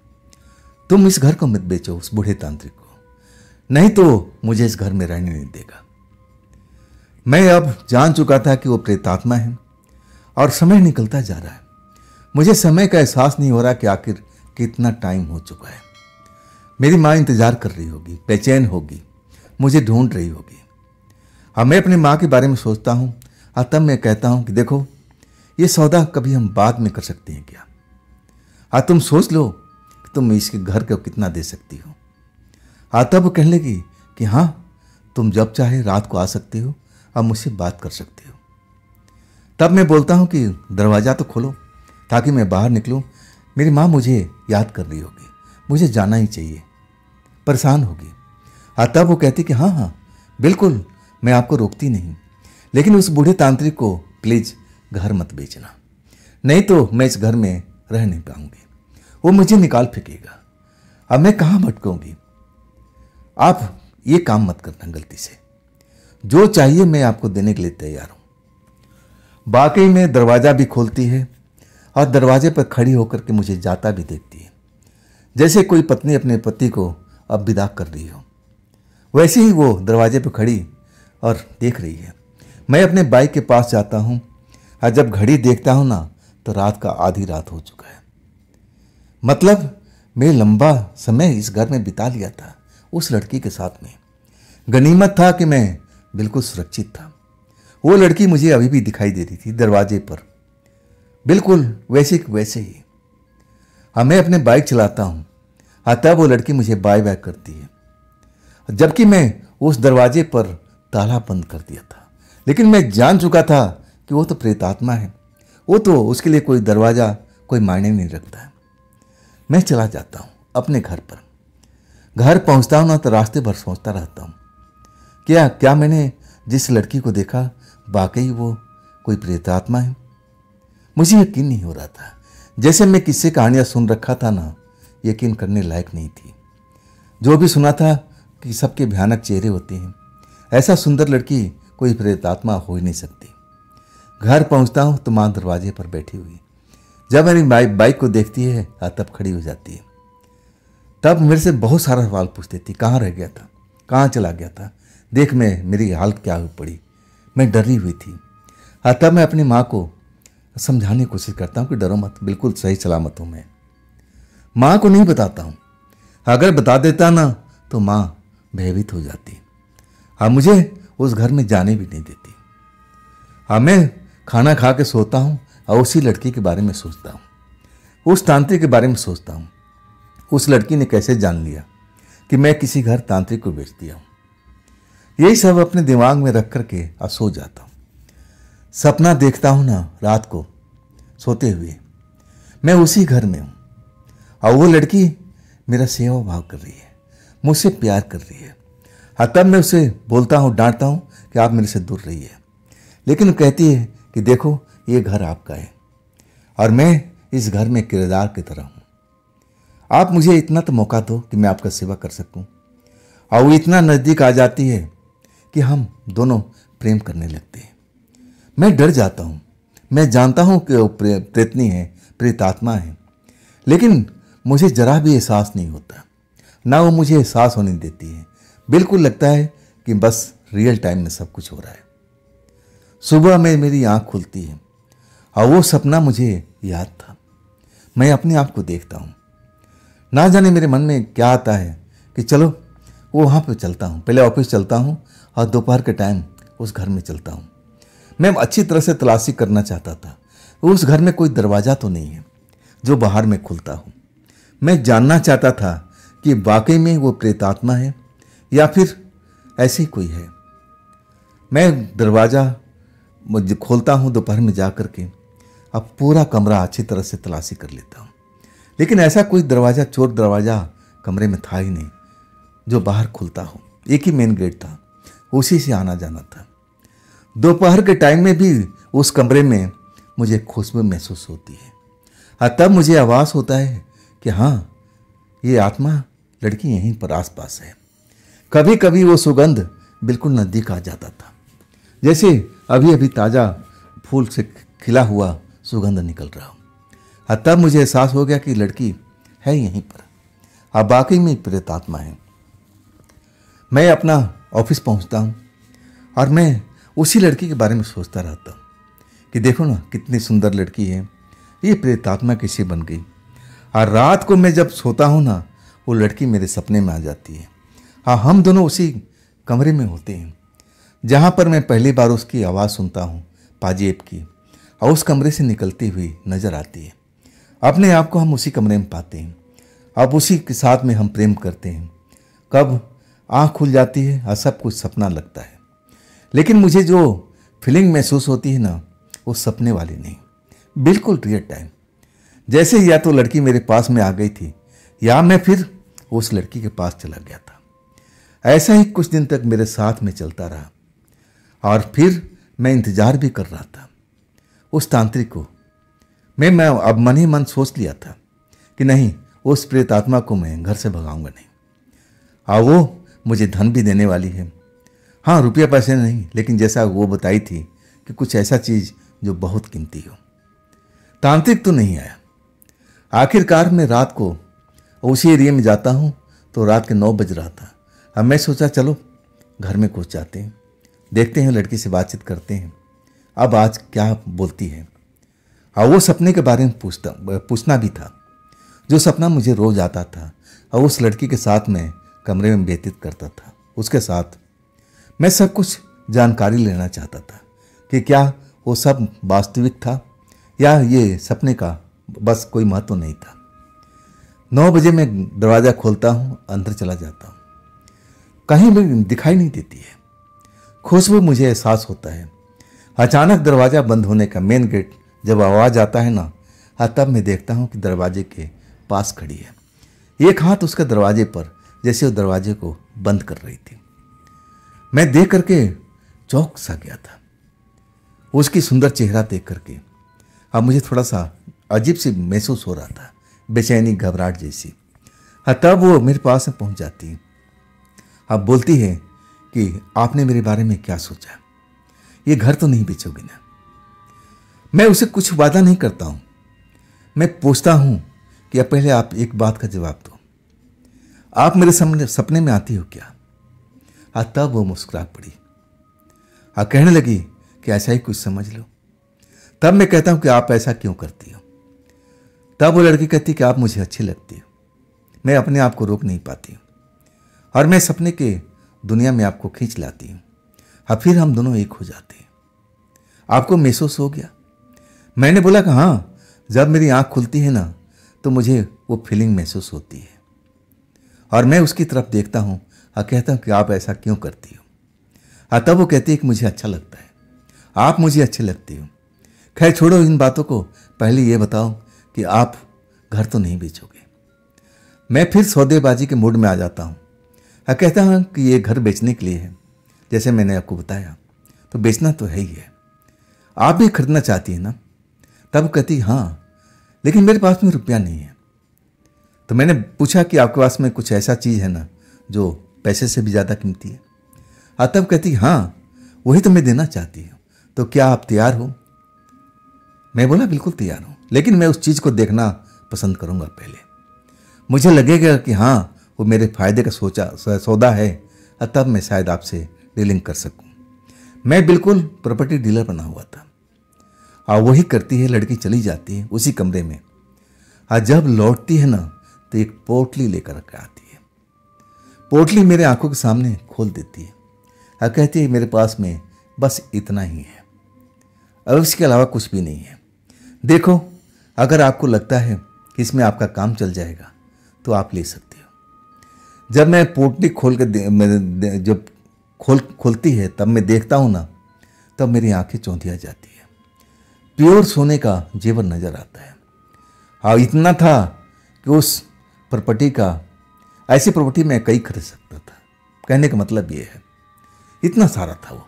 तुम इस घर को मत बेचो उस बूढ़े तांत्रिक को, नहीं तो मुझे इस घर में रहने नहीं देगा। मैं अब जान चुका था कि वो प्रेतात्मा है और समय निकलता जा रहा है। मुझे समय का एहसास नहीं हो रहा कि आखिर कितना टाइम हो चुका है। मेरी माँ इंतजार कर रही होगी, बेचैन होगी, मुझे ढूंढ रही होगी। अब मैं अपनी माँ के बारे में सोचता हूँ और तब मैं कहता हूँ कि देखो, ये सौदा कभी हम बाद में कर सकते हैं क्या? तुम सोच लो कि तुम इसके घर को कितना दे सकती हो। तब वो कहने लगी कि हाँ, तुम जब चाहे रात को आ सकते हो, अब मुझसे बात कर सकते हो। तब मैं बोलता हूँ कि दरवाज़ा तो खोलो ताकि मैं बाहर निकलूँ। मेरी माँ मुझे याद कर रही होगी, मुझे जाना ही चाहिए, परेशान होगी। तब वो कहती कि हाँ हाँ बिल्कुल, मैं आपको रोकती नहीं, लेकिन उस बूढ़े तांत्रिक को प्लीज़ घर मत बेचना, नहीं तो मैं इस घर में रह नहीं पाऊंगी, वो मुझे निकाल फेंकेगा। अब मैं कहाँ भटकूंगी? आप ये काम मत करना गलती से। जो चाहिए मैं आपको देने के लिए तैयार हूं। वाकई में दरवाज़ा भी खोलती है और दरवाजे पर खड़ी होकर के मुझे जाता भी देखती है। जैसे कोई पत्नी अपने पति को अब विदा कर रही हो। वैसे ही वो दरवाजे पर खड़ी और देख रही है। मैं अपने बाइक के पास जाता हूँ और जब घड़ी देखता हूँ ना तो रात का आधी रात हो चुका है। मतलब मैं लंबा समय इस घर में बिता लिया था उस लड़की के साथ में। गनीमत था कि मैं बिल्कुल सुरक्षित था। वो लड़की मुझे अभी भी दिखाई दे रही थी दरवाजे पर, बिल्कुल वैसे ही। हाँ, मैं अपने बाइक चलाता हूँ तब वो लड़की मुझे बाय बाय करती है, जबकि मैं उस दरवाजे पर ताला बंद कर दिया था। लेकिन मैं जान चुका था कि वो तो प्रेतात्मा है, वो तो उसके लिए कोई दरवाज़ा कोई मायने नहीं रखता है। मैं चला जाता हूँ अपने घर पर। घर पहुँचता हूँ ना तो रास्ते भर सोचता रहता हूँ क्या मैंने जिस लड़की को देखा वाकई वो कोई प्रेतात्मा है। मुझे यकीन नहीं हो रहा था। जैसे मैं किस्से कहानियाँ सुन रखा था ना, यकीन करने लायक नहीं थी। जो भी सुना था कि सबके भयानक चेहरे होते हैं, ऐसा सुंदर लड़की कोई प्रेतात्मा हो ही नहीं सकती। घर पहुंचता हूं तो माँ दरवाजे पर बैठी हुई, जब मेरी बाइक को देखती है तब खड़ी हो जाती है। तब मेरे से बहुत सारा सवाल पूछती थी, कहाँ रह गया था, कहाँ चला गया था, देख मैं मेरी हालत क्या हुई पड़ी। मैं डरी हुई थी। तब मैं अपनी माँ को समझाने की कोशिश करता हूँ कि डरो मत, बिल्कुल सही सलामत हूँ मैं। माँ को नहीं बताता हूँ, अगर बता देता ना तो माँ भयभीत हो जाती। हाँ, मुझे उस घर में जाने भी नहीं देती। हाँ, मैं खाना खा के सोता हूँ और उसी लड़की के बारे में सोचता हूँ, उस तांत्रिक के बारे में सोचता हूँ। उस लड़की ने कैसे जान लिया कि मैं किसी घर तांत्रिक को बेच दिया हूँ। यही सब अपने दिमाग में रख करके और सो जाता हूँ। सपना देखता हूँ ना रात को सोते हुए, मैं उसी घर में हूँ और वो लड़की मेरा सेवा भाव कर रही है, मुझसे प्यार कर रही है। हाँ, तब मैं उसे बोलता हूँ, डांटता हूँ कि आप मेरे से दूर रहिए। लेकिन वो कहती है कि देखो ये घर आपका है और मैं इस घर में किरदार की तरह हूँ। आप मुझे इतना तो मौका दो कि मैं आपका सेवा कर सकूँ। और वो इतना नज़दीक आ जाती है कि हम दोनों प्रेम करने लगते हैं। मैं डर जाता हूँ। मैं जानता हूँ कि वो प्रेतनी है, प्रेतात्मा है, लेकिन मुझे जरा भी एहसास नहीं होता, ना वो मुझे एहसास होने देती है। बिल्कुल लगता है कि बस रियल टाइम में सब कुछ हो रहा है। सुबह में मेरी आँख खुलती है और वो सपना मुझे याद था। मैं अपने आप को देखता हूँ। ना जाने मेरे मन में क्या आता है कि चलो वो वहाँ पे चलता हूँ, पहले ऑफिस चलता हूँ और दोपहर के टाइम उस घर में चलता हूँ। मैं अच्छी तरह से तलाशी करना चाहता था, उस घर में कोई दरवाज़ा तो नहीं है जो बाहर में खुलता हो। मैं जानना चाहता था कि वाकई में वो प्रेतात्मा है या फिर ऐसी कोई है। मैं दरवाज़ा मुझे खोलता हूँ दोपहर में जा कर के, अब पूरा कमरा अच्छी तरह से तलाशी कर लेता हूँ, लेकिन ऐसा कोई दरवाज़ा, चोर दरवाज़ा कमरे में था ही नहीं जो बाहर खुलता हो। एक ही मेन गेट था, उसी से आना जाना था। दोपहर के टाइम में भी उस कमरे में मुझे खुशबू महसूस होती है और तब मुझे आभास होता है कि हाँ, ये आत्मा लड़की यहीं पर आसपास है। कभी कभी वो सुगंध बिल्कुल नज़दीक आ जाता था, जैसे अभी अभी ताज़ा फूल से खिला हुआ सुगंध निकल रहा हो। और तब मुझे एहसास हो गया कि लड़की है यहीं पर, अब बाकी में प्रेतात्मा है। मैं अपना ऑफिस पहुंचता हूं और मैं उसी लड़की के बारे में सोचता रहता हूं कि देखो ना कितनी सुंदर लड़की है, ये प्रेतात्मा कैसे बन गई। और रात को मैं जब सोता हूं ना, वो लड़की मेरे सपने में आ जाती है। हाँ, हम दोनों उसी कमरे में होते हैं जहाँ पर मैं पहली बार उसकी आवाज़ सुनता हूँ, पाजेब की, और उस कमरे से निकलती हुई नज़र आती है। अपने आप को हम उसी कमरे में पाते हैं, अब उसी के साथ में हम प्रेम करते हैं। कब आँख खुल जाती है और सब कुछ सपना लगता है, लेकिन मुझे जो फीलिंग महसूस होती है ना, वो सपने वाली नहीं, बिल्कुल रियल टाइम। जैसे या तो लड़की मेरे पास में आ गई थी या मैं फिर उस लड़की के पास चला गया था। ऐसा ही कुछ दिन तक मेरे साथ में चलता रहा और फिर मैं इंतज़ार भी कर रहा था उस तांत्रिक को। मैं अब मन ही मन सोच लिया था कि नहीं, उस प्रेत आत्मा को मैं घर से भगाऊंगा नहीं, और वो मुझे धन भी देने वाली है। हाँ, रुपया पैसे नहीं, लेकिन जैसा वो बताई थी कि कुछ ऐसा चीज़ जो बहुत कीमती हो। तांत्रिक तो नहीं आया। आखिरकार मैं रात को और उसी एरिया में जाता हूँ तो रात के 9 बज रहा था। अब मैं सोचा चलो घर में कुछ जाते हैं, देखते हैं, लड़की से बातचीत करते हैं, अब आज क्या बोलती है। और वो सपने के बारे में पूछना भी था, जो सपना मुझे रोज आता था और उस लड़की के साथ मैं कमरे में व्यतीत करता था। उसके साथ मैं सब कुछ जानकारी लेना चाहता था कि क्या वो सब वास्तविक था या ये सपने का बस कोई महत्व नहीं था। 9 बजे मैं दरवाज़ा खोलता हूँ, अंदर चला जाता हूँ। कहीं भी दिखाई नहीं देती है। खुशबू मुझे एहसास होता है। अचानक दरवाज़ा बंद होने का मेन गेट जब आवाज़ आता है ना, तब मैं देखता हूँ कि दरवाजे के पास खड़ी है, एक हाथ उसके दरवाजे पर, जैसे वो दरवाजे को बंद कर रही थी। मैं देख करके चौंक सा गया था उसकी सुंदर चेहरा देख करके। अब मुझे थोड़ा सा अजीब सी महसूस हो रहा था, बेचैनी, घबराहट जैसी। तब वो मेरे पास में पहुंच जाती है। अब बोलती है कि आपने मेरे बारे में क्या सोचा, ये घर तो नहीं बेचोगे ना। मैं उसे कुछ वादा नहीं करता हूं। मैं पूछता हूं कि अब पहले आप एक बात का जवाब दो, आप मेरे सपने में आती हो क्या। तब वो मुस्कुरा पड़ी और कहने लगी कि ऐसा ही कुछ समझ लो। तब मैं कहता हूं कि आप ऐसा क्यों करती हो। तब वो लड़की कहती कि आप मुझे अच्छी लगती हो, मैं अपने आप को रोक नहीं पाती हूँ और मैं सपने के दुनिया में आपको खींच लाती हूँ और फिर हम दोनों एक हो जाते हैं। आपको महसूस हो गया। मैंने बोला कि हाँ, जब मेरी आंख खुलती है ना तो मुझे वो फीलिंग महसूस होती है। और मैं उसकी तरफ देखता हूँ और कहता हूँ कि आप ऐसा क्यों करती हो। तब वो कहती है कि मुझे अच्छा लगता है, आप मुझे अच्छे लगती हो। खैर छोड़ो इन बातों को, पहले ये बताओ कि आप घर तो नहीं बेचोगे। मैं फिर सौदेबाजी के मूड में आ जाता हूँ और कहता हूँ कि ये घर बेचने के लिए है, जैसे मैंने आपको बताया, तो बेचना तो है ही है। आप भी खरीदना चाहती है ना। तब कहती हाँ, लेकिन मेरे पास में रुपया नहीं है। तो मैंने पूछा कि आपके पास में कुछ ऐसा चीज़ है ना जो पैसे से भी ज़्यादा कीमती है। तब कहती हाँ, वही तो मैं देना चाहती हूँ, तो क्या आप तैयार हो। मैं बोला बिल्कुल तैयार हूँ, लेकिन मैं उस चीज़ को देखना पसंद करूँगा। पहले मुझे लगेगा कि हाँ वो मेरे फायदे का सौदा है, तब मैं शायद आपसे डीलिंग कर सकूँ। मैं बिल्कुल प्रॉपर्टी डीलर बना हुआ था। और वही करती है। लड़की चली जाती है उसी कमरे में, और जब लौटती है ना तो एक पोटली लेकर के आती है। पोटली मेरे आंखों के सामने खोल देती है और कहती है मेरे पास में बस इतना ही है, अब इसके अलावा कुछ भी नहीं है। देखो, अगर आपको लगता है कि इसमें आपका काम चल जाएगा तो आप ले सकते हो। जब मैं पोटली खोल के जब खोलती है तब मैं देखता हूँ ना, तब मेरी आंखें चौंधिया जाती है। प्योर सोने का जेवर नजर आता है। हाँ, इतना था कि उस प्रॉपर्टी का, ऐसी प्रॉपर्टी मैं कई खरीद सकता था। कहने का मतलब ये है, इतना सारा था वो।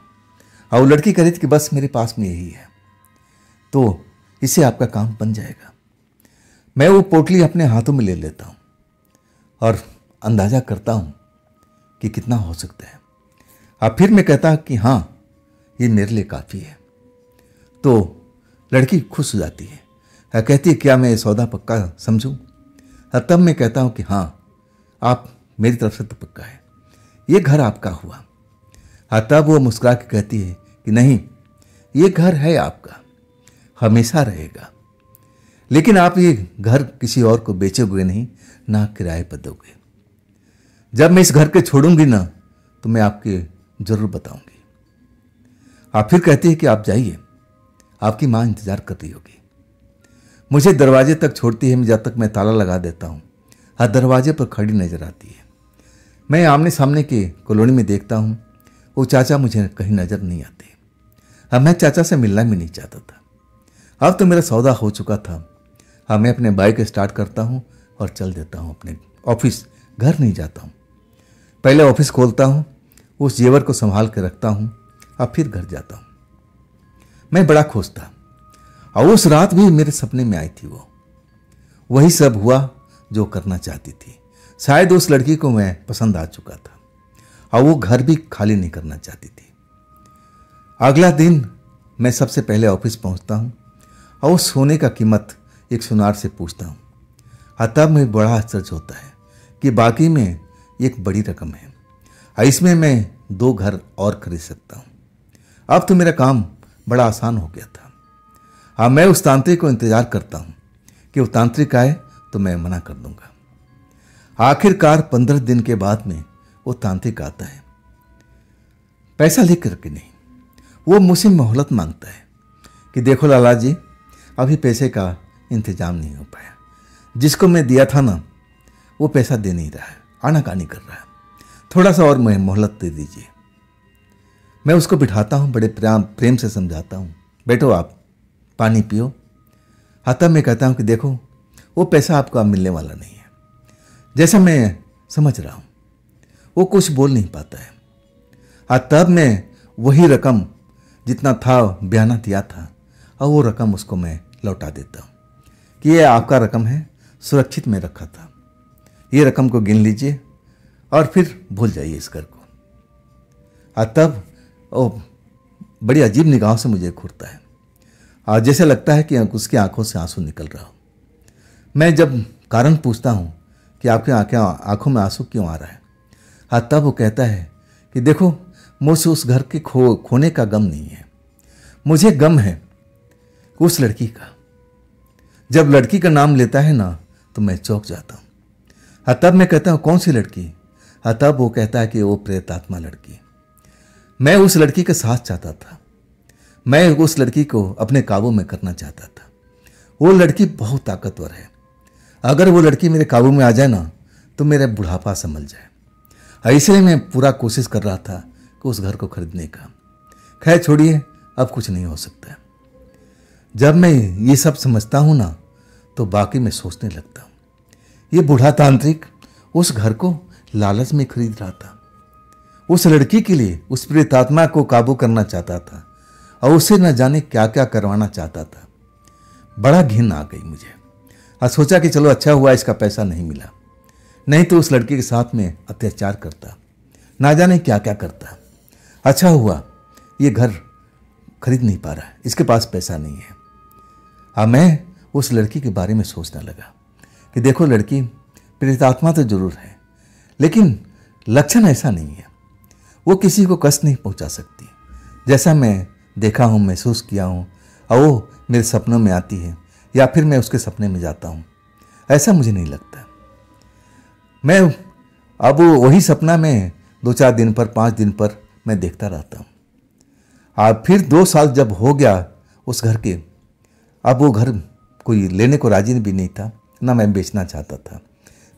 और वो लड़की कह रही थी कि बस मेरे पास में यही है, तो इससे आपका काम बन जाएगा। मैं वो पोटली अपने हाथों में ले लेता हूँ और अंदाज़ा करता हूँ कि कितना हो सकता है। अब फिर मैं कहता कि हाँ ये मेरे लिए काफ़ी है। तो लड़की खुश हो जाती है, कहती है क्या मैं ये सौदा पक्का समझूं। तब मैं कहता हूँ कि हाँ, आप मेरी तरफ से तो पक्का है, ये घर आपका हुआ। तब वो मुस्कुरा के कहती है कि नहीं, ये घर है आपका, हमेशा रहेगा, लेकिन आप ये घर किसी और को बेचोगे नहीं, ना किराए पर दोगे। जब मैं इस घर के छोड़ूंगी ना तो मैं आपके जरूर बताऊंगी। आप फिर कहती है कि आप जाइए, आपकी माँ इंतजार कर रही होगी। मुझे दरवाजे तक छोड़ती है, जब तक मैं ताला लगा देता हूँ। हर दरवाजे पर खड़ी नजर आती है। मैं आमने सामने के कॉलोनी में देखता हूँ, वो चाचा मुझे कहीं नजर नहीं आते। अब मैं चाचा से मिलना भी नहीं चाहता था। अब तो मेरा सौदा हो चुका था। अब मैं अपने बाइक स्टार्ट करता हूँ और चल देता हूँ अपने ऑफिस। घर नहीं जाता हूँ, पहले ऑफिस खोलता हूँ, उस जेवर को संभाल के रखता हूँ, अब फिर घर जाता हूँ। मैं बड़ा खुश था। और उस रात भी मेरे सपने में आई थी वो। वही सब हुआ जो करना चाहती थी। शायद उस लड़की को मैं पसंद आ चुका था और वो घर भी खाली नहीं करना चाहती थी। अगला दिन मैं सबसे पहले ऑफिस पहुंचता हूं और उस सोने का कीमत एक सुनार से पूछता हूं। तब मुझे बड़ा आश्चर्य होता है कि बाकी में एक बड़ी रकम है, इसमें मैं 2 घर और खरीद सकता हूँ। अब तो मेरा काम बड़ा आसान हो गया था। अब मैं उस तांत्रिक को इंतजार करता हूँ कि वो तांत्रिक आए तो मैं मना कर दूंगा। आखिरकार 15 दिन के बाद में वो तांत्रिक आता है, पैसा लेकर के नहीं, वो मुझसे मोहलत मांगता है कि देखो लाला जी, अभी पैसे का इंतजाम नहीं हो पाया, जिसको मैं दिया था ना वो पैसा दे नहीं रहा है, आनाकानी कर रहा है, थोड़ा सा और मोहलत दे दीजिए। मैं उसको बिठाता हूँ, बड़े प्रेम से समझाता हूँ, बैठो आप पानी पियो। तब मैं कहता हूँ कि देखो वो पैसा आपको अब मिलने वाला नहीं है। जैसा मैं समझ रहा हूँ वो कुछ बोल नहीं पाता है। तब मैं वही रकम जितना था बयाना दिया था और वो रकम उसको मैं लौटा देता हूँ कि ये आपका रकम है, सुरक्षित में रखा था, ये रकम को गिन लीजिए और फिर भूल जाइए इस घर को। तब वो बड़ी अजीब निगाहों से मुझे घूरता है और जैसे लगता है कि उसकी आंखों से आंसू निकल रहा हो। मैं जब कारण पूछता हूँ कि आपके आंखों में आंसू क्यों आ रहा है, तब वो कहता है कि देखो मुझे उस घर के खोने का गम नहीं है, मुझे गम है उस लड़की का। जब लड़की का नाम लेता है ना तो मैं चौंक जाता हूँ। तब मैं कहता हूँ कौन सी लड़की? तब वो कहता है कि वो प्रेतात्मा लड़की। मैं उस लड़की का साथ चाहता था, मैं उस लड़की को अपने काबू में करना चाहता था। वो लड़की बहुत ताकतवर है, अगर वो लड़की मेरे काबू में आ जाए ना तो मेरा बुढ़ापा संभल जाए। इसलिए मैं पूरा कोशिश कर रहा था कि उस घर को खरीदने का। खैर छोड़िए, अब कुछ नहीं हो सकता है। जब मैं ये सब समझता हूँ ना तो बाकी मैं सोचने लगता हूँ, ये बूढ़ा तांत्रिक उस घर को लालच में खरीद रहा था, उस लड़की के लिए उस प्रेतात्मा को काबू करना चाहता था और उसे न जाने क्या क्या करवाना चाहता था। बड़ा घिन आ गई मुझे और सोचा कि चलो अच्छा हुआ इसका पैसा नहीं मिला, नहीं तो उस लड़की के साथ में अत्याचार करता, ना जाने क्या क्या करता। अच्छा हुआ ये घर खरीद नहीं पा रहा है, इसके पास पैसा नहीं है। अब मैं उस लड़की के बारे में सोचने लगा कि देखो लड़की प्रेतात्मा तो जरूर है, लेकिन लक्षण ऐसा नहीं है, वो किसी को कष्ट नहीं पहुंचा सकती। जैसा मैं देखा हूँ, महसूस किया हूँ और वो मेरे सपनों में आती है या फिर मैं उसके सपने में जाता हूँ, ऐसा मुझे नहीं लगता। मैं अब वही सपना में 2-4 दिन पर 5 दिन पर मैं देखता रहता हूँ। अब फिर 2 साल जब हो गया उस घर के, अब वो घर कोई लेने को राजी भी नहीं था, ना मैं बेचना चाहता था।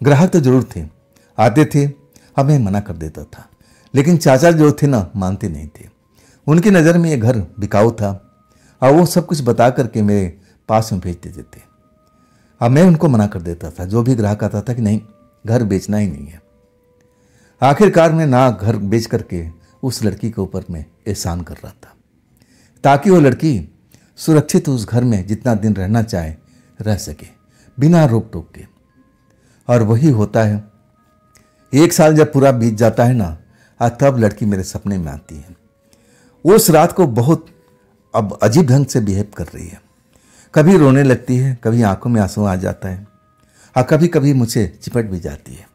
ग्राहक तो जरूर थे, आते थे, अब मैं मना कर देता था, लेकिन चाचा जो थे ना मानते नहीं थे। उनकी नज़र में ये घर बिकाऊ था और वो सब कुछ बता करके मेरे पास में भेज देते थे। अब मैं उनको मना कर देता था, जो भी ग्राहक आता था कि नहीं घर बेचना ही नहीं है। आखिरकार मैं ना घर बेच करके उस लड़की के ऊपर मैं एहसान कर रहा था ताकि वो लड़की सुरक्षित उस घर में जितना दिन रहना चाहे रह सके बिना रोक टोक के। और वही होता है, 1 साल जब पूरा बीत जाता है ना, तब लड़की मेरे सपने में आती है। उस रात को बहुत अब अजीब ढंग से बिहेव कर रही है, कभी रोने लगती है, कभी आंखों में आंसू आ जाता है और कभी कभी मुझे चिपट भी जाती है।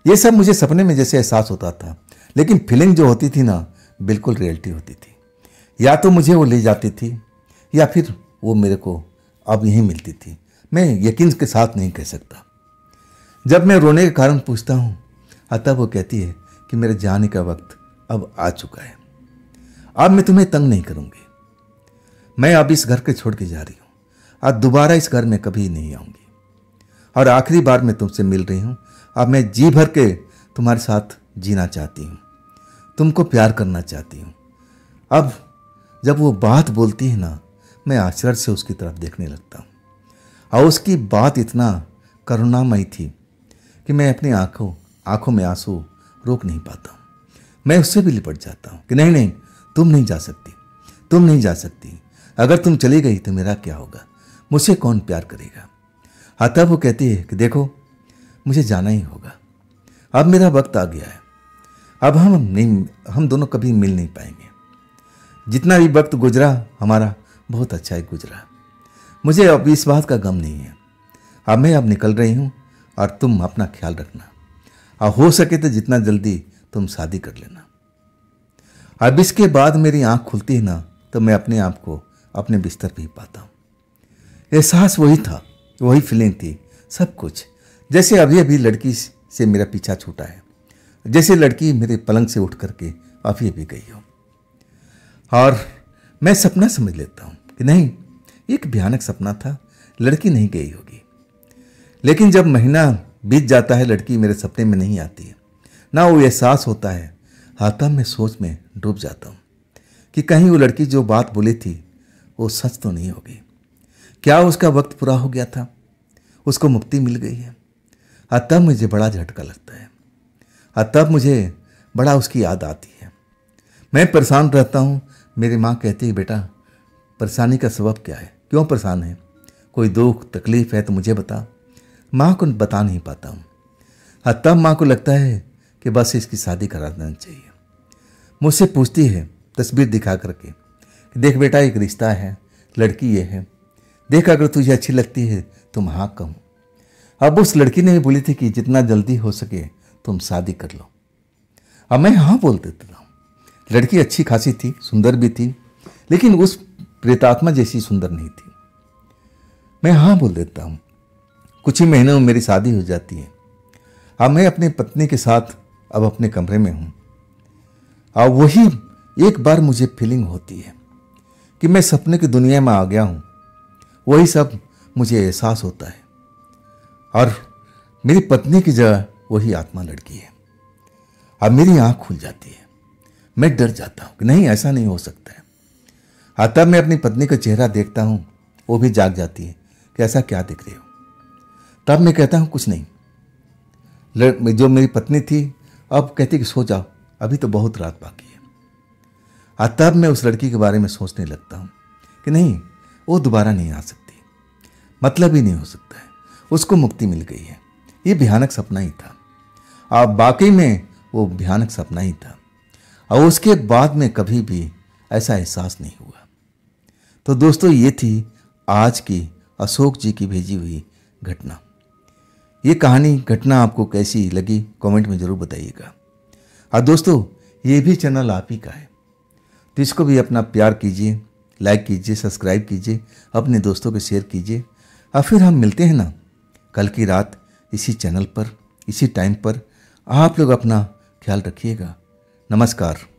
ये सब मुझे सपने में जैसे एहसास होता था, लेकिन फीलिंग जो होती थी ना बिल्कुल रियलिटी होती थी। या तो मुझे वो ले जाती थी या फिर वो मेरे को अब यहीं मिलती थी। मैं यकीन के साथ नहीं कह सकता। जब मैं रोने के कारण पूछता हूँ, तब वो कहती है कि मेरे जाने का वक्त अब आ चुका है, अब मैं तुम्हें तंग नहीं करूँगी, मैं अब इस घर के छोड़ के जा रही हूँ, अब दोबारा इस घर में कभी नहीं आऊँगी और आखिरी बार मैं तुमसे मिल रही हूँ। अब मैं जी भर के तुम्हारे साथ जीना चाहती हूँ, तुमको प्यार करना चाहती हूँ। अब जब वो बात बोलती है ना, मैं आश्चर्य से उसकी तरफ देखने लगता हूँ और उसकी बात इतना करुणामयी थी कि मैं अपनी आंखों में आंसू रोक नहीं पाता हूँ। मैं उससे भी लिपट जाता हूँ कि नहीं नहीं, तुम नहीं जा सकती, तुम नहीं जा सकती, अगर तुम चली गई तो मेरा क्या होगा, मुझसे कौन प्यार करेगा। हाँ, तब वो कहती है कि देखो मुझे जाना ही होगा, अब मेरा वक्त आ गया है, अब हम दोनों कभी मिल नहीं पाएंगे। जितना भी वक्त गुजरा हमारा बहुत अच्छा ही गुजरा, मुझे अब इस बात का गम नहीं है, अब निकल रही हूँ और तुम अपना ख्याल रखना, और हो सके तो जितना जल्दी तुम शादी कर लेना। अब इसके बाद मेरी आंख खुलती है ना, तो मैं अपने आप को अपने बिस्तर पे ही पाता हूँ। एहसास वही था, वही फीलिंग थी, सब कुछ जैसे अभी अभी लड़की से मेरा पीछा छूटा है, जैसे लड़की मेरे पलंग से उठ करके अभी अभी गई हो। और मैं सपना समझ लेता हूँ कि नहीं, एक भयानक सपना था, लड़की नहीं गई होगी। लेकिन जब महीना बीत जाता है, लड़की मेरे सपने में नहीं आती है, ना वो एहसास होता है, तब मैं सोच में डूब जाता हूँ कि कहीं वो लड़की जो बात बोली थी वो सच तो नहीं होगी। क्या उसका वक्त पूरा हो गया था, उसको मुक्ति मिल गई है? तब मुझे बड़ा झटका लगता है, तब मुझे बड़ा उसकी याद आती है। मैं परेशान रहता हूँ। मेरी माँ कहती है, बेटा परेशानी का सबब क्या है, क्यों परेशान है, कोई दुख तकलीफ है तो मुझे बता। माँ को बता नहीं पाता हूँ। तब माँ को लगता है कि बस इसकी शादी करा देना चाहिए। मुझसे पूछती है तस्वीर दिखा करके, देख बेटा एक रिश्ता है, लड़की ये है, देख अगर तुझे अच्छी लगती है तुम हाँ कहो। अब उस लड़की ने भी बोली थी कि जितना जल्दी हो सके तुम शादी कर लो। अब मैं हाँ बोल देता हूँ। लड़की अच्छी खासी थी, सुंदर भी थी, लेकिन उस प्रेतात्मा जैसी सुंदर नहीं थी। मैं हाँ बोल देता हूँ। कुछ ही महीनों में मेरी शादी हो जाती है। अब मैं अपनी पत्नी के साथ अब अपने कमरे में हूँ, और वही एक बार मुझे फीलिंग होती है कि मैं सपने की दुनिया में आ गया हूँ। वही सब मुझे एहसास होता है, और मेरी पत्नी की जगह वही आत्मा लड़की है। अब मेरी आंख खुल जाती है, मैं डर जाता हूँ कि नहीं, ऐसा नहीं हो सकता है। तब मैं अपनी पत्नी का चेहरा देखता हूँ, वो भी जाग जाती है कि ऐसा क्या दिख रहे हो। तब मैं कहता हूँ कुछ नहीं। जो मेरी पत्नी थी अब कहती कि सो जाओ, अभी तो बहुत रात बाकी है। तब मैं उस लड़की के बारे में सोचने लगता हूँ कि नहीं, वो दोबारा नहीं आ सकती, मतलब ही नहीं हो सकता है, उसको मुक्ति मिल गई है। ये भयानक सपना ही था। अब वाकई में वो भयानक सपना ही था, और उसके बाद में कभी भी ऐसा एहसास नहीं हुआ। तो दोस्तों, ये थी आज की अशोक जी की भेजी हुई घटना। ये कहानी घटना आपको कैसी लगी कमेंट में ज़रूर बताइएगा। और दोस्तों, ये भी चैनल आप ही का है, तो इसको भी अपना प्यार कीजिए, लाइक कीजिए, सब्सक्राइब कीजिए, अपने दोस्तों को शेयर कीजिए। और फिर हम मिलते हैं ना कल की रात इसी चैनल पर, इसी टाइम पर। आप लोग अपना ख्याल रखिएगा। नमस्कार।